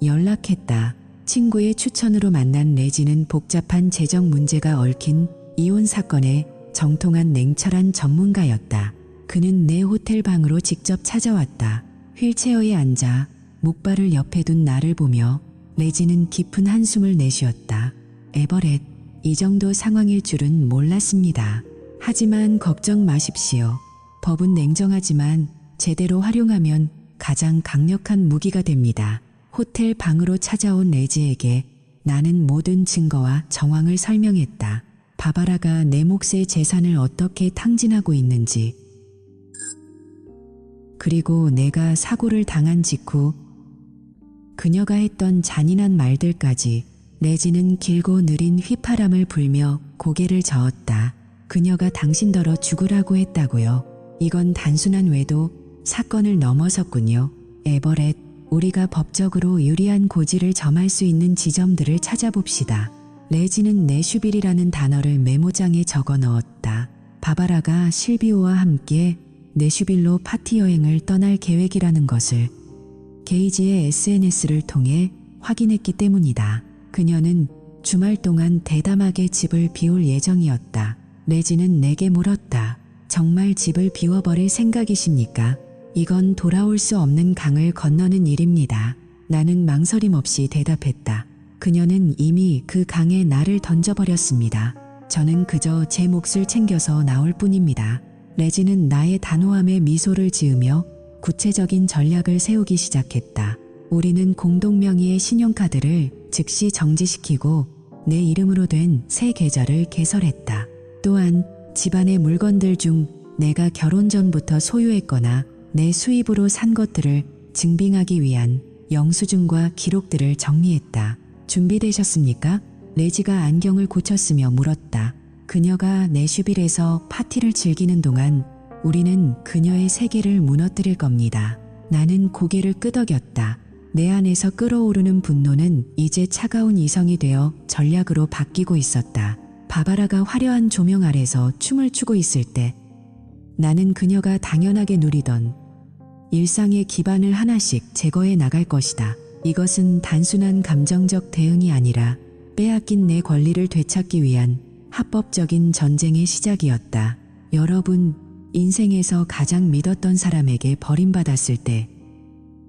연락했다. 친구의 추천으로 만난 레지는 복잡한 재정 문제가 얽힌 이혼 사건에 정통한 냉철한 전문가였다. 그는 내 호텔방으로 직접 찾아왔다. 휠체어에 앉아 목발을 옆에 둔 나를 보며 레지는 깊은 한숨을 내쉬었다. 에버렛, 이 정도 상황일 줄은 몰랐습니다. 하지만 걱정 마십시오. 법은 냉정하지만 제대로 활용하면 가장 강력한 무기가 됩니다. 호텔 방으로 찾아온 레지에게 나는 모든 증거와 정황을 설명했다. 바바라가 내 몫의 재산을 어떻게 탕진하고 있는지, 그리고 내가 사고를 당한 직후 그녀가 했던 잔인한 말들까지. 레지는 길고 느린 휘파람을 불며 고개를 저었다. 그녀가 당신더러 죽으라고 했다고요. 이건 단순한 외도, 사건을 넘어섰군요. 에버렛, 우리가 법적으로 유리한 고지를 점할 수 있는 지점들을 찾아봅시다. 레지는 내슈빌이라는 단어를 메모장에 적어 넣었다. 바바라가 실비오와 함께 내슈빌로 파티 여행을 떠날 계획이라는 것을 게이지의 SNS를 통해 확인했기 때문이다. 그녀는 주말 동안 대담하게 집을 비울 예정이었다. 레지는 내게 물었다. 정말 집을 비워버릴 생각이십니까? 이건 돌아올 수 없는 강을 건너는 일입니다. 나는 망설임 없이 대답했다. 그녀는 이미 그 강에 나를 던져버렸습니다. 저는 그저 제 몫을 챙겨서 나올 뿐입니다. 레지는 나의 단호함에 미소를 지으며 구체적인 전략을 세우기 시작했다. 우리는 공동명의의 신용카드를 즉시 정지시키고 내 이름으로 된 새 계좌를 개설했다. 또한 집안의 물건들 중 내가 결혼 전부터 소유했거나 내 수입으로 산 것들을 증빙하기 위한 영수증과 기록들을 정리했다. 준비되셨습니까? 레지가 안경을 고쳤으며 물었다. 그녀가 내슈빌에서 파티를 즐기는 동안 우리는 그녀의 세계를 무너뜨릴 겁니다. 나는 고개를 끄덕였다. 내 안에서 끓어오르는 분노는 이제 차가운 이성이 되어 전략으로 바뀌고 있었다. 바바라가 화려한 조명 아래서 춤을 추고 있을 때 나는 그녀가 당연하게 누리던 일상의 기반을 하나씩 제거해 나갈 것이다. 이것은 단순한 감정적 대응이 아니라 빼앗긴 내 권리를 되찾기 위한 합법적인 전쟁의 시작이었다. 여러분, 인생에서 가장 믿었던 사람에게 버림받았을 때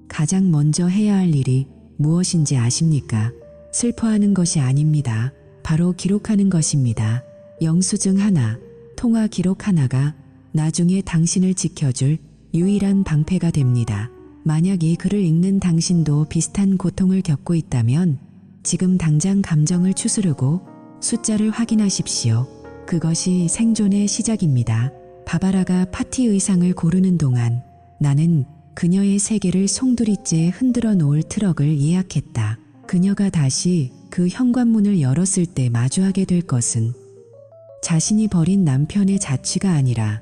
가장 먼저 해야 할 일이 무엇인지 아십니까? 슬퍼하는 것이 아닙니다. 바로 기록하는 것입니다. 영수증 하나, 통화 기록 하나가 나중에 당신을 지켜줄 유일한 방패가 됩니다. 만약 이 글을 읽는 당신도 비슷한 고통을 겪고 있다면 지금 당장 감정을 추스르고 숫자를 확인하십시오. 그것이 생존의 시작입니다. 바바라가 파티 의상을 고르는 동안 나는 그녀의 세계를 송두리째 흔들어 놓을 트럭을 예약했다. 그녀가 다시 그 현관문을 열었을 때 마주하게 될 것은 자신이 버린 남편의 자취가 아니라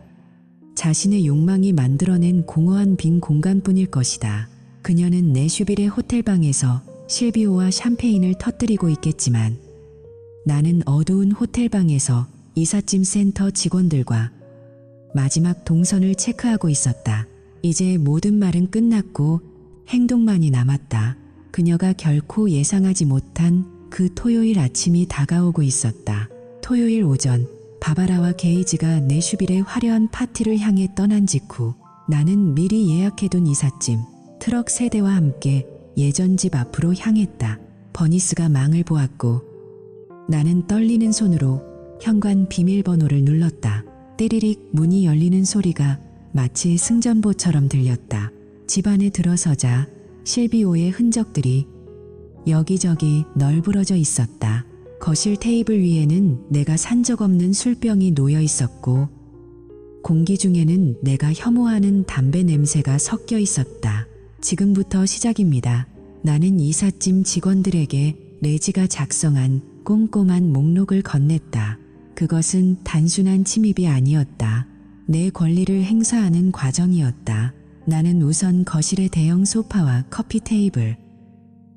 자신의 욕망이 만들어낸 공허한 빈 공간뿐일 것이다. 그녀는 내슈빌의 호텔방에서 실비오와 샴페인을 터뜨리고 있겠지만 나는 어두운 호텔방에서 이삿짐 센터 직원들과 마지막 동선을 체크하고 있었다. 이제 모든 말은 끝났고 행동만이 남았다. 그녀가 결코 예상하지 못한 그 토요일 아침이 다가오고 있었다. 토요일 오전, 바바라와 게이지가 내슈빌의 화려한 파티를 향해 떠난 직후 나는 미리 예약해둔 이삿짐, 트럭 세대와 함께 예전 집 앞으로 향했다. 버니스가 망을 보았고 나는 떨리는 손으로 현관 비밀번호를 눌렀다. 띠리릭 문이 열리는 소리가 마치 승전보처럼 들렸다. 집 안에 들어서자 실비오의 흔적들이 여기저기 널브러져 있었다. 거실 테이블 위에는 내가 산 적 없는 술병이 놓여 있었고 공기 중에는 내가 혐오하는 담배 냄새가 섞여 있었다. 지금부터 시작입니다. 나는 이삿짐 직원들에게 레지가 작성한 꼼꼼한 목록을 건넸다. 그것은 단순한 침입이 아니었다. 내 권리를 행사하는 과정이었다. 나는 우선 거실의 대형 소파와 커피 테이블,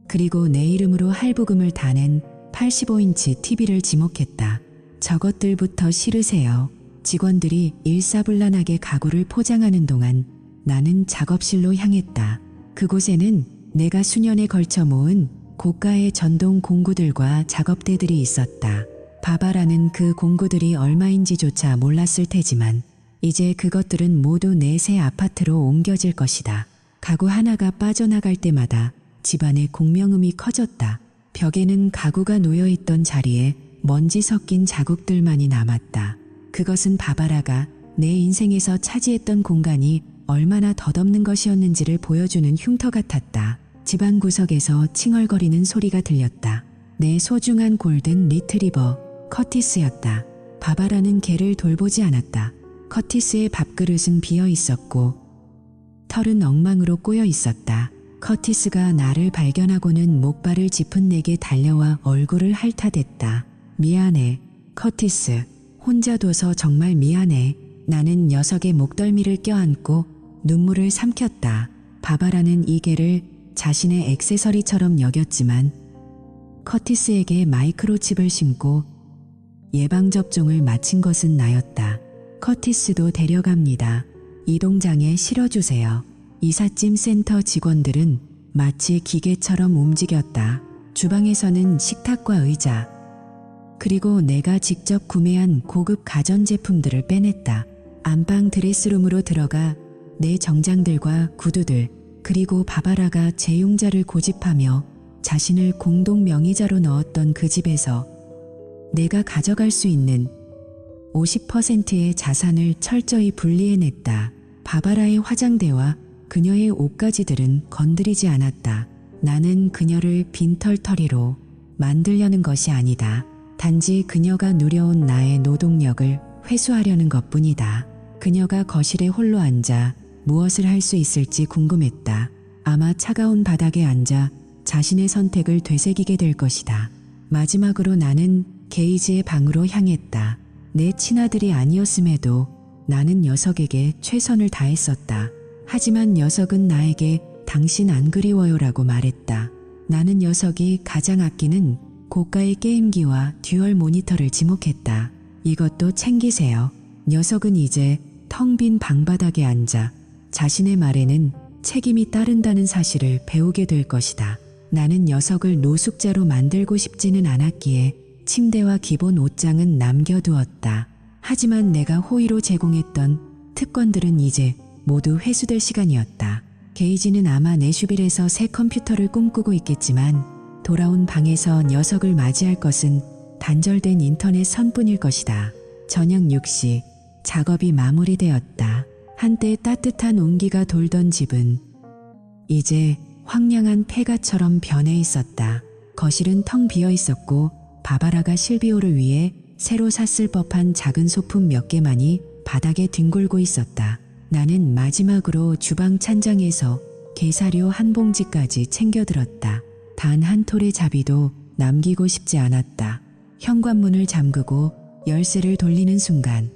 그리고 내 이름으로 할부금을 다 낸 85인치 TV를 지목했다. 저것들부터 실으세요. 직원들이 일사불란하게 가구를 포장하는 동안 나는 작업실로 향했다. 그곳에는 내가 수년에 걸쳐 모은 고가의 전동 공구들과 작업대들이 있었다. 바바라는 그 공구들이 얼마인지조차 몰랐을 테지만 이제 그것들은 모두 내 새 아파트로 옮겨질 것이다. 가구 하나가 빠져나갈 때마다 집안의 공명음이 커졌다. 벽에는 가구가 놓여있던 자리에 먼지 섞인 자국들만이 남았다. 그것은 바바라가 내 인생에서 차지했던 공간이 얼마나 덧없는 것이었는지를 보여주는 흉터 같았다. 집안 구석에서 칭얼거리는 소리가 들렸다. 내 소중한 골든 리트리버 커티스였다. 바바라는 개를 돌보지 않았다. 커티스의 밥그릇은 비어 있었고 털은 엉망으로 꼬여 있었다. 커티스가 나를 발견하고는 목발을 짚은 내게 달려와 얼굴을 핥아댔다. 미안해, 커티스. 혼자 둬서 정말 미안해. 나는 녀석의 목덜미를 껴안고 눈물을 삼켰다. 바바라는 이 개를 자신의 액세서리처럼 여겼지만 커티스에게 마이크로칩을 심고 예방접종을 마친 것은 나였다. 커티스도 데려갑니다. 이동장에 실어주세요. 이삿짐 센터 직원들은 마치 기계처럼 움직였다. 주방에서는 식탁과 의자, 그리고 내가 직접 구매한 고급 가전제품들을 빼냈다. 안방 드레스룸으로 들어가 내 정장들과 구두들, 그리고 바바라가 재용자를 고집하며 자신을 공동 명의자로 넣었던 그 집에서 내가 가져갈 수 있는 50%의 자산을 철저히 분리해냈다. 바바라의 화장대와 그녀의 옷가지들은 건드리지 않았다. 나는 그녀를 빈털터리로 만들려는 것이 아니다. 단지 그녀가 누려온 나의 노동력을 회수하려는 것뿐이다. 그녀가 거실에 홀로 앉아 무엇을 할 수 있을지 궁금했다. 아마 차가운 바닥에 앉아 자신의 선택을 되새기게 될 것이다. 마지막으로 나는 게이지의 방으로 향했다. 내 친아들이 아니었음에도 나는 녀석에게 최선을 다했었다. 하지만 녀석은 나에게 당신 안 그리워요라고 말했다. 나는 녀석이 가장 아끼는 고가의 게임기와 듀얼 모니터를 지목했다. 이것도 챙기세요. 녀석은 이제 텅 빈 방바닥에 앉아 자신의 말에는 책임이 따른다는 사실을 배우게 될 것이다. 나는 녀석을 노숙자로 만들고 싶지는 않았기에 침대와 기본 옷장은 남겨두었다. 하지만 내가 호의로 제공했던 특권들은 이제 모두 회수될 시간이었다. 게이지는 아마 내슈빌에서 새 컴퓨터를 꿈꾸고 있겠지만 돌아온 방에서 녀석을 맞이할 것은 단절된 인터넷 선뿐일 것이다. 저녁 6시 작업이 마무리되었다. 한때 따뜻한 온기가 돌던 집은 이제 황량한 폐가처럼 변해 있었다. 거실은 텅 비어 있었고 바바라가 실비오를 위해 새로 샀을 법한 작은 소품 몇 개만이 바닥에 뒹굴고 있었다. 나는 마지막으로 주방 찬장에서 게사료 한 봉지까지 챙겨들었다. 단 한 톨의 자비도 남기고 싶지 않았다. 현관문을 잠그고 열쇠를 돌리는 순간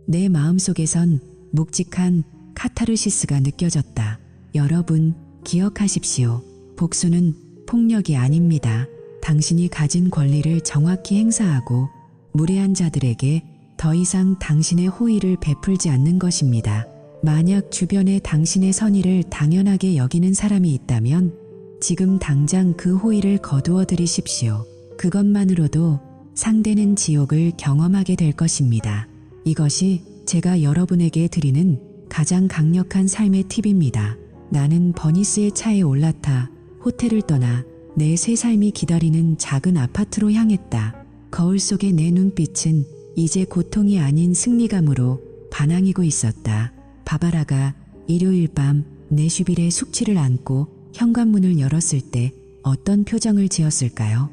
내 마음속에선 묵직한 카타르시스가 느껴졌다. 여러분, 기억하십시오. 복수는 폭력이 아닙니다. 당신이 가진 권리를 정확히 행사하고 무례한 자들에게 더 이상 당신의 호의를 베풀지 않는 것입니다. 만약 주변에 당신의 선의를 당연하게 여기는 사람이 있다면 지금 당장 그 호의를 거두어 드리십시오. 그것만으로도 상대는 지옥을 경험하게 될 것입니다. 이것이 제가 여러분에게 드리는 가장 강력한 삶의 팁입니다. 나는 버니스의 차에 올라타 호텔을 떠나 내 새 삶이 기다리는 작은 아파트로 향했다. 거울 속의 내 눈빛은 이제 고통이 아닌 승리감으로 반항이고 있었다. 바바라가 일요일 밤 내슈빌의 숙취를 안고 현관문을 열었을 때 어떤 표정을 지었을까요?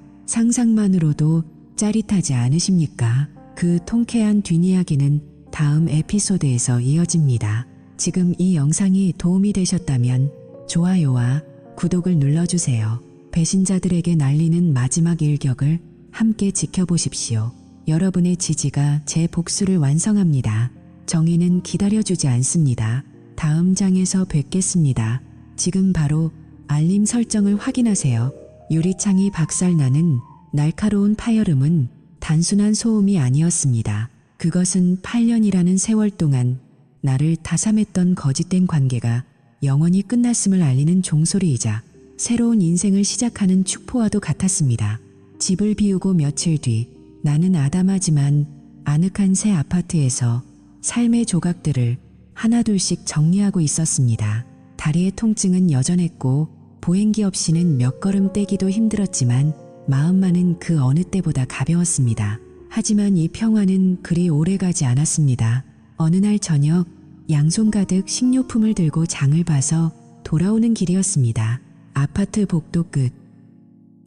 상상만으로도 짜릿하지 않으십니까? 그 통쾌한 뒷이야기는 다음 에피소드에서 이어집니다. 지금 이 영상이 도움이 되셨다면 좋아요와 구독을 눌러주세요. 배신자들에게 날리는 마지막 일격을 함께 지켜보십시오. 여러분의 지지가 제 복수를 완성합니다. 정의는 기다려주지 않습니다. 다음 장에서 뵙겠습니다. 지금 바로 알림 설정을 확인하세요. 유리창이 박살나는 날카로운 파열음은 단순한 소음이 아니었습니다. 그것은 8년이라는 세월 동안 나를 다삼했던 거짓된 관계가 영원히 끝났음을 알리는 종소리이자 새로운 인생을 시작하는 축포와도 같았습니다. 집을 비우고 며칠 뒤 나는 아담하지만 아늑한 새 아파트에서 삶의 조각들을 하나둘씩 정리하고 있었습니다. 다리의 통증은 여전했고 보행기 없이는 몇 걸음 떼기도 힘들었지만 마음만은 그 어느 때보다 가벼웠습니다. 하지만 이 평화는 그리 오래가지 않았습니다. 어느 날 저녁 양손 가득 식료품을 들고 장을 봐서 돌아오는 길이었습니다. 아파트 복도 끝.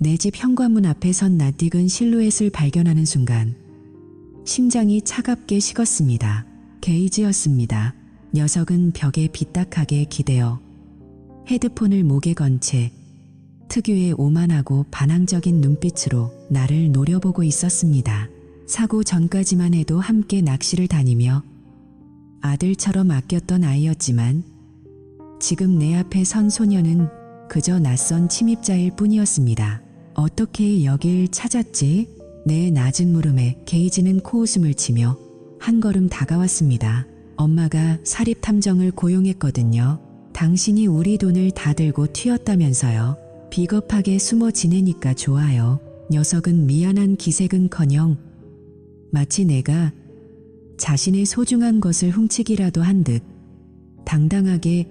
내 집 현관문 앞에 선 낯익은 실루엣을 발견하는 순간 심장이 차갑게 식었습니다. 게이지였습니다. 녀석은 벽에 빗딱하게 기대어 헤드폰을 목에 건 채 특유의 오만하고 반항적인 눈빛으로 나를 노려보고 있었습니다. 사고 전까지만 해도 함께 낚시를 다니며 아들처럼 아꼈던 아이였지만 지금 내 앞에 선 소녀는 그저 낯선 침입자일 뿐이었습니다. 어떻게 여길 찾았지? 내 낮은 물음에 게이지는 코웃음을 치며 한 걸음 다가왔습니다. 엄마가 사립탐정을 고용했거든요. 당신이 우리 돈을 다 들고 튀었다면서요. 비겁하게 숨어 지내니까 좋아요. 녀석은 미안한 기색은커녕 마치 내가 자신의 소중한 것을 훔치기라도 한 듯 당당하게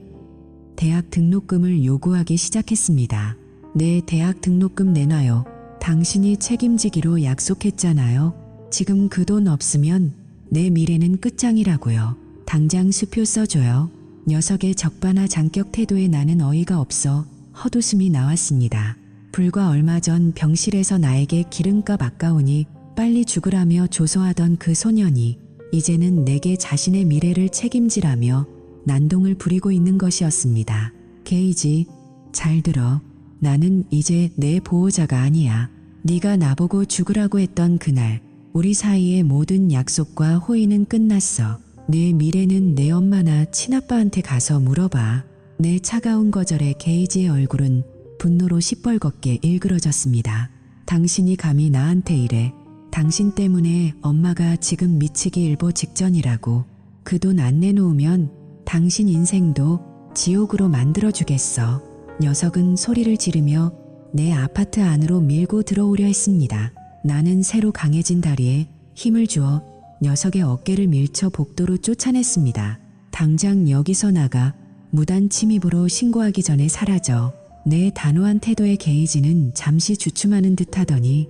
대학 등록금을 요구하기 시작했습니다. 내 대학 등록금 내놔요. 당신이 책임지기로 약속했잖아요. 지금 그 돈 없으면 내 미래는 끝장이라고요. 당장 수표 써줘요. 녀석의 적반하장격 태도에 나는 어이가 없어 헛웃음이 나왔습니다. 불과 얼마 전 병실에서 나에게 기름값 아까우니 빨리 죽으라며 조소하던 그 소년이 이제는 내게 자신의 미래를 책임지라며 난동을 부리고 있는 것이었습니다. 게이지, 잘 들어. 나는 이제 내 보호자가 아니야. 네가 나보고 죽으라고 했던 그날 우리 사이의 모든 약속과 호의는 끝났어. 내 미래는 내 엄마나 친아빠한테 가서 물어봐. 내 차가운 거절에 게이지의 얼굴은 분노로 시뻘겋게 일그러졌습니다. 당신이 감히 나한테 이래. 당신 때문에 엄마가 지금 미치기 일보 직전이라고. 그 돈 안 내놓으면 당신 인생도 지옥으로 만들어주겠어. 녀석은 소리를 지르며 내 아파트 안으로 밀고 들어오려 했습니다. 나는 새로 강해진 다리에 힘을 주어 녀석의 어깨를 밀쳐 복도로 쫓아냈습니다. 당장 여기서 나가, 무단 침입으로 신고하기 전에 사라져. 내 단호한 태도에 게이지는 잠시 주춤하는 듯 하더니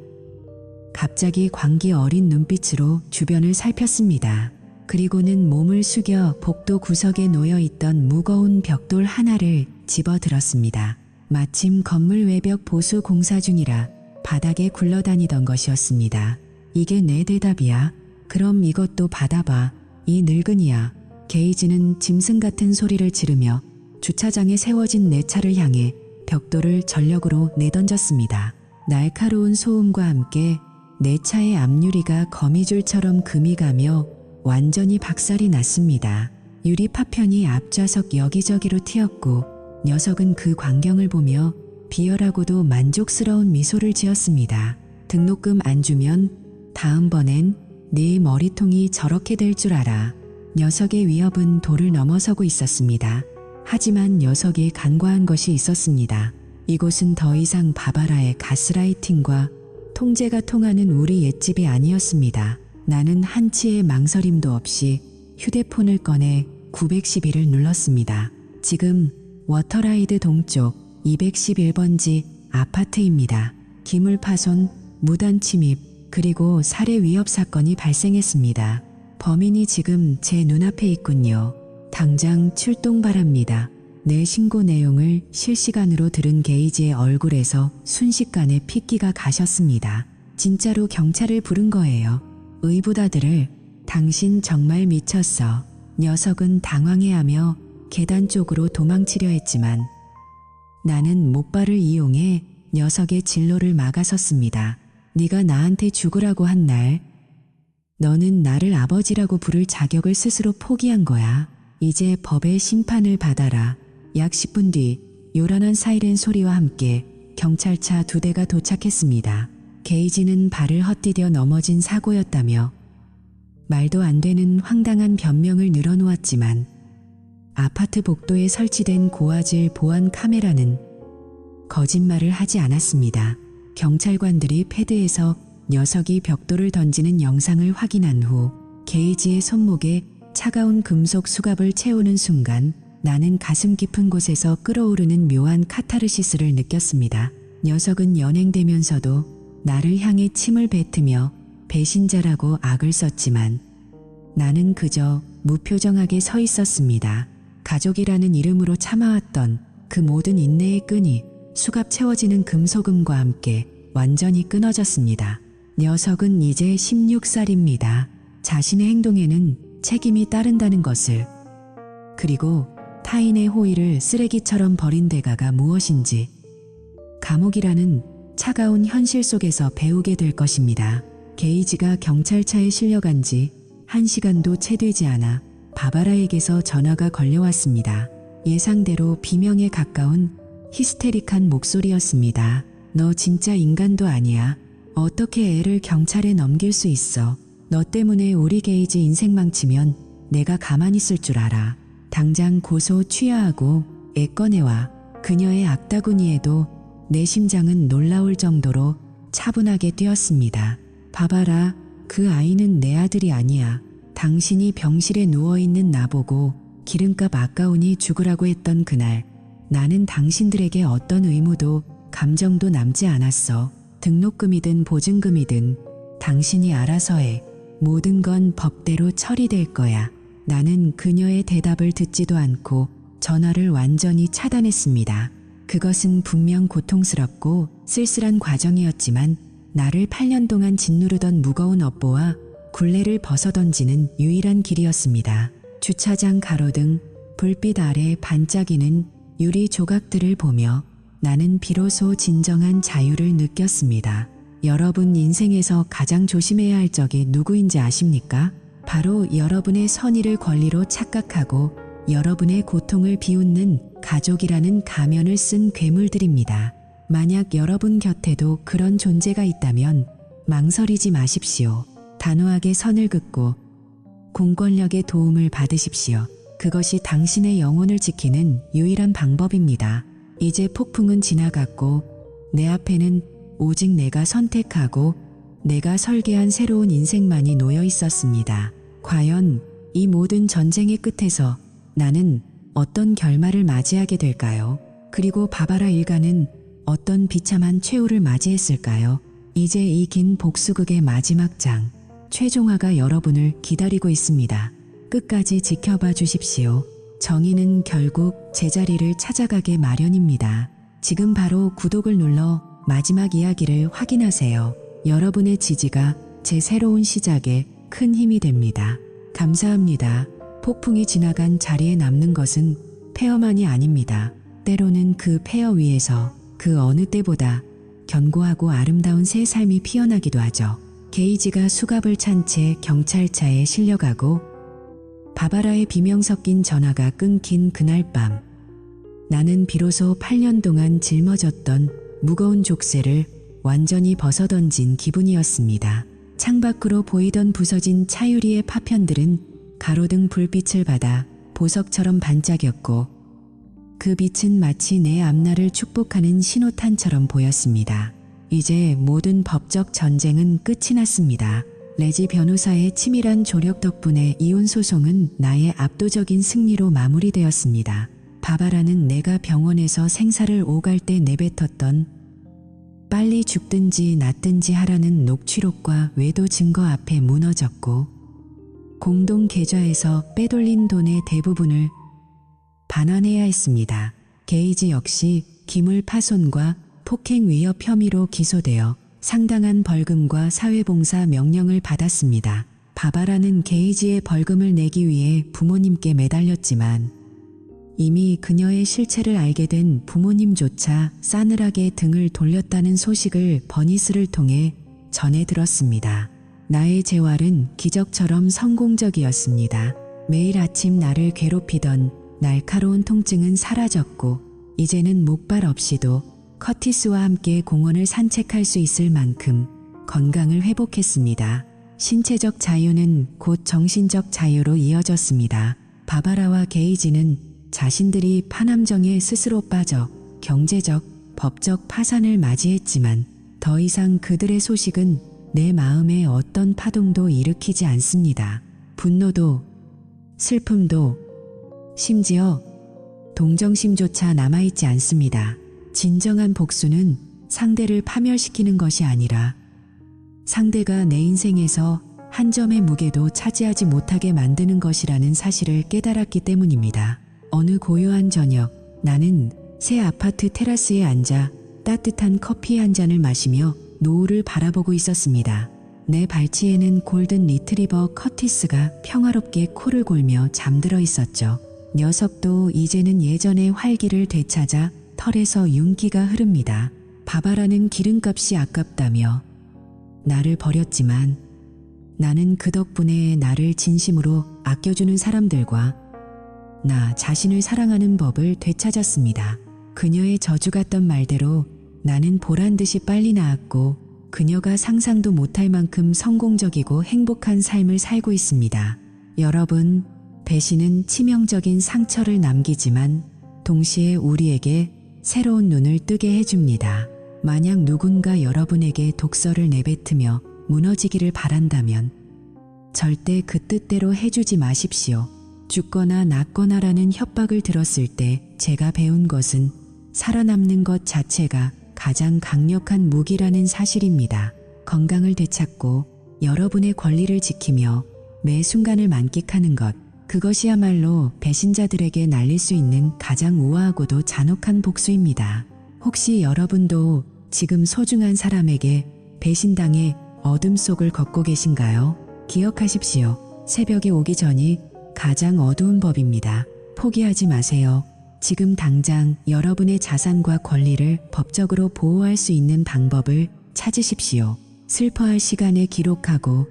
갑자기 광기 어린 눈빛으로 주변을 살폈습니다. 그리고는 몸을 숙여 복도 구석에 놓여있던 무거운 벽돌 하나를 집어들었습니다. 마침 건물 외벽 보수 공사 중이라 바닥에 굴러다니던 것이었습니다. 이게 내 대답이야? 그럼 이것도 받아봐. 이 늙은이야. 게이지는 짐승 같은 소리를 지르며 주차장에 세워진 내 차를 향해 벽돌을 전력으로 내던졌습니다. 날카로운 소음과 함께 내 차의 앞유리가 거미줄처럼 금이 가며 완전히 박살이 났습니다. 유리 파편이 앞좌석 여기저기로 튀었고 녀석은 그 광경을 보며 비열하고도 만족스러운 미소를 지었습니다. 등록금 안 주면 다음번엔 네 머리통이 저렇게 될 줄 알아. 녀석의 위협은 도를 넘어서고 있었습니다. 하지만 녀석이 간과한 것이 있었습니다. 이곳은 더 이상 바바라의 가스라이팅과 통제가 통하는 우리 옛집이 아니었습니다. 나는 한치의 망설임도 없이 휴대폰을 꺼내 911을 눌렀습니다. 지금 워터라이드 동쪽 211번지 아파트입니다. 기물 파손, 무단 침입, 그리고 살해 위협 사건이 발생했습니다. 범인이 지금 제 눈앞에 있군요. 당장 출동 바랍니다. 내 신고 내용을 실시간으로 들은 게이지의 얼굴에서 순식간에 핏기가 가셨습니다. 진짜로 경찰을 부른 거예요. 의붓아들을, 당신 정말 미쳤어. 녀석은 당황해하며 계단 쪽으로 도망치려 했지만 나는 목발을 이용해 녀석의 진로를 막아섰습니다. 네가 나한테 죽으라고 한 날, 너는 나를 아버지라고 부를 자격을 스스로 포기한 거야. 이제 법의 심판을 받아라. 약 10분 뒤 요란한 사이렌 소리와 함께 경찰차 2대가 도착했습니다. 게이지는 발을 헛디뎌 넘어진 사고였다며 말도 안 되는 황당한 변명을 늘어놓았지만 아파트 복도에 설치된 고화질 보안 카메라는 거짓말을 하지 않았습니다. 경찰관들이 패드에서 녀석이 벽돌을 던지는 영상을 확인한 후 게이지의 손목에 차가운 금속 수갑을 채우는 순간 나는 가슴 깊은 곳에서 끓어오르는 묘한 카타르시스를 느꼈습니다. 녀석은 연행되면서도 나를 향해 침을 뱉으며 배신자라고 악을 썼지만 나는 그저 무표정하게 서 있었습니다. 가족이라는 이름으로 참아왔던 그 모든 인내의 끈이 수갑 채워지는 금속음과 함께 완전히 끊어졌습니다. 녀석은 이제 16살입니다. 자신의 행동에는 책임이 따른다는 것을, 그리고 타인의 호의를 쓰레기처럼 버린 대가가 무엇인지 감옥이라는 차가운 현실 속에서 배우게 될 것입니다. 게이지가 경찰차에 실려간 지 1시간도 채 되지 않아 바바라에게서 전화가 걸려왔습니다. 예상대로 비명에 가까운 히스테릭한 목소리였습니다. 너 진짜 인간도 아니야. 어떻게 애를 경찰에 넘길 수 있어. 너 때문에 우리 게이지 인생 망치면 내가 가만히 있을 줄 알아. 당장 고소 취하하고 애 꺼내와. 그녀의 악다구니에도 내 심장은 놀라울 정도로 차분하게 뛰었습니다. 바바라, 그 아이는 내 아들이 아니야. 당신이 병실에 누워있는 나보고 기름값 아까우니 죽으라고 했던 그날, 나는 당신들에게 어떤 의무도 감정도 남지 않았어. 등록금이든 보증금이든 당신이 알아서 해. 모든 건 법대로 처리될 거야. 나는 그녀의 대답을 듣지도 않고 전화를 완전히 차단했습니다. 그것은 분명 고통스럽고 쓸쓸한 과정이었지만 나를 8년 동안 짓누르던 무거운 업보와 굴레를 벗어던지는 유일한 길이었습니다. 주차장 가로등, 불빛 아래 반짝이는 유리 조각들을 보며 나는 비로소 진정한 자유를 느꼈습니다. 여러분 인생에서 가장 조심해야 할 적이 누구인지 아십니까? 바로 여러분의 선의를 권리로 착각하고 여러분의 고통을 비웃는 가족이라는 가면을 쓴 괴물들입니다. 만약 여러분 곁에도 그런 존재가 있다면 망설이지 마십시오. 단호하게 선을 긋고 공권력의 도움을 받으십시오. 그것이 당신의 영혼을 지키는 유일한 방법입니다. 이제 폭풍은 지나갔고 내 앞에는 오직 내가 선택하고 내가 설계한 새로운 인생만이 놓여 있었습니다. 과연 이 모든 전쟁의 끝에서 나는 어떤 결말을 맞이하게 될까요? 그리고 바바라 일가는 어떤 비참한 최후를 맞이했을까요? 이제 이 긴 복수극의 마지막 장, 최종화가 여러분을 기다리고 있습니다. 끝까지 지켜봐 주십시오. 정의는 결국 제자리를 찾아가게 마련입니다. 지금 바로 구독을 눌러 마지막 이야기를 확인하세요. 여러분의 지지가 제 새로운 시작에 큰 힘이 됩니다. 감사합니다. 폭풍이 지나간 자리에 남는 것은 폐허만이 아닙니다. 때로는 그 폐허 위에서 그 어느 때보다 견고하고 아름다운 새 삶이 피어나기도 하죠. 게이지가 수갑을 찬 채 경찰차에 실려가고 바바라의 비명 섞인 전화가 끊긴 그날 밤, 나는 비로소 8년 동안 짊어졌던 무거운 족쇄를 완전히 벗어던진 기분이었습니다. 창밖으로 보이던 부서진 차유리의 파편들은 가로등 불빛을 받아 보석처럼 반짝였고 그 빛은 마치 내 앞날을 축복하는 신호탄처럼 보였습니다. 이제 모든 법적 전쟁은 끝이 났습니다. 레지 변호사의 치밀한 조력 덕분에 이혼 소송은 나의 압도적인 승리로 마무리되었습니다. 바바라는 내가 병원에서 생사를 오갈 때 내뱉었던 빨리 죽든지 낫든지 하라는 녹취록과 외도 증거 앞에 무너졌고 공동 계좌에서 빼돌린 돈의 대부분을 반환해야 했습니다. 게이지 역시 기물 파손과 폭행 위협 혐의로 기소되어 상당한 벌금과 사회봉사 명령을 받았습니다. 바바라는 게이지의 벌금을 내기 위해 부모님께 매달렸지만 이미 그녀의 실체를 알게 된 부모님조차 싸늘하게 등을 돌렸다는 소식을 버니스를 통해 전해 들었습니다. 나의 재활은 기적처럼 성공적이었습니다. 매일 아침 나를 괴롭히던 날카로운 통증은 사라졌고 이제는 목발 없이도 커티스와 함께 공원을 산책할 수 있을 만큼 건강을 회복했습니다. 신체적 자유는 곧 정신적 자유로 이어졌습니다. 바바라와 게이지는 자신들이 파남정에 스스로 빠져 경제적, 법적 파산을 맞이했지만 더 이상 그들의 소식은 내 마음에 어떤 파동도 일으키지 않습니다. 분노도, 슬픔도, 심지어 동정심조차 남아있지 않습니다. 진정한 복수는 상대를 파멸시키는 것이 아니라 상대가 내 인생에서 한 점의 무게도 차지하지 못하게 만드는 것이라는 사실을 깨달았기 때문입니다. 어느 고요한 저녁, 나는 새 아파트 테라스에 앉아 따뜻한 커피 한 잔을 마시며 노을을 바라보고 있었습니다. 내 발치에는 골든 리트리버 커티스가 평화롭게 코를 골며 잠들어 있었죠. 녀석도 이제는 예전의 활기를 되찾아 털에서 윤기가 흐릅니다. 바바라는 기름값이 아깝다며 나를 버렸지만 나는 그 덕분에 나를 진심으로 아껴주는 사람들과 나 자신을 사랑하는 법을 되찾았습니다. 그녀의 저주 같던 말대로 나는 보란듯이 빨리 나았고 그녀가 상상도 못할 만큼 성공적이고 행복한 삶을 살고 있습니다. 여러분, 배신은 치명적인 상처를 남기지만 동시에 우리에게 새로운 눈을 뜨게 해줍니다. 만약 누군가 여러분에게 독서를 내뱉으며 무너지기를 바란다면 절대 그 뜻대로 해주지 마십시오. 죽거나 낫거나라는 협박을 들었을 때 제가 배운 것은 살아남는 것 자체가 가장 강력한 무기라는 사실입니다. 건강을 되찾고 여러분의 권리를 지키며 매 순간을 만끽하는 것, 그것이야말로 배신자들에게 날릴 수 있는 가장 우아하고도 잔혹한 복수입니다. 혹시 여러분도 지금 소중한 사람에게 배신당해 어둠 속을 걷고 계신가요? 기억하십시오. 새벽이 오기 전이 가장 어두운 법입니다. 포기하지 마세요. 지금 당장 여러분의 자산과 권리를 법적으로 보호할 수 있는 방법을 찾으십시오. 슬퍼할 시간에 기록하고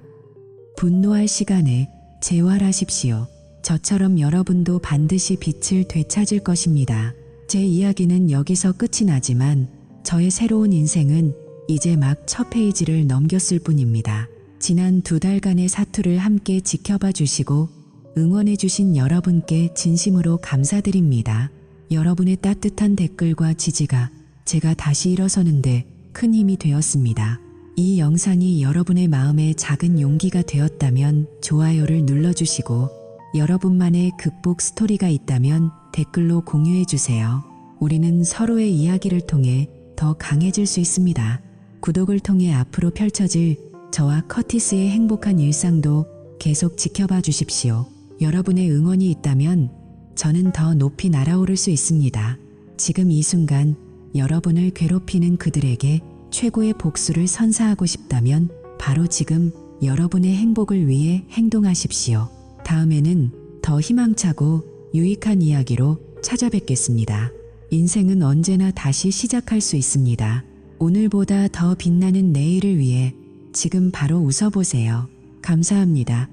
분노할 시간에 재활하십시오. 저처럼 여러분도 반드시 빛을 되찾을 것입니다. 제 이야기는 여기서 끝이 나지만 저의 새로운 인생은 이제 막 첫 페이지를 넘겼을 뿐입니다. 지난 2달간의 사투를 함께 지켜봐 주시고 응원해 주신 여러분께 진심으로 감사드립니다. 여러분의 따뜻한 댓글과 지지가 제가 다시 일어서는데 큰 힘이 되었습니다. 이 영상이 여러분의 마음에 작은 용기가 되었다면 좋아요를 눌러주시고 여러분만의 극복 스토리가 있다면 댓글로 공유해주세요. 우리는 서로의 이야기를 통해 더 강해질 수 있습니다. 구독을 통해 앞으로 펼쳐질 저와 커티스의 행복한 일상도 계속 지켜봐 주십시오. 여러분의 응원이 있다면 저는 더 높이 날아오를 수 있습니다. 지금 이 순간 여러분을 괴롭히는 그들에게 최고의 복수를 선사하고 싶다면 바로 지금 여러분의 행복을 위해 행동하십시오. 다음에는 더 희망차고 유익한 이야기로 찾아뵙겠습니다. 인생은 언제나 다시 시작할 수 있습니다. 오늘보다 더 빛나는 내일을 위해 지금 바로 웃어보세요. 감사합니다.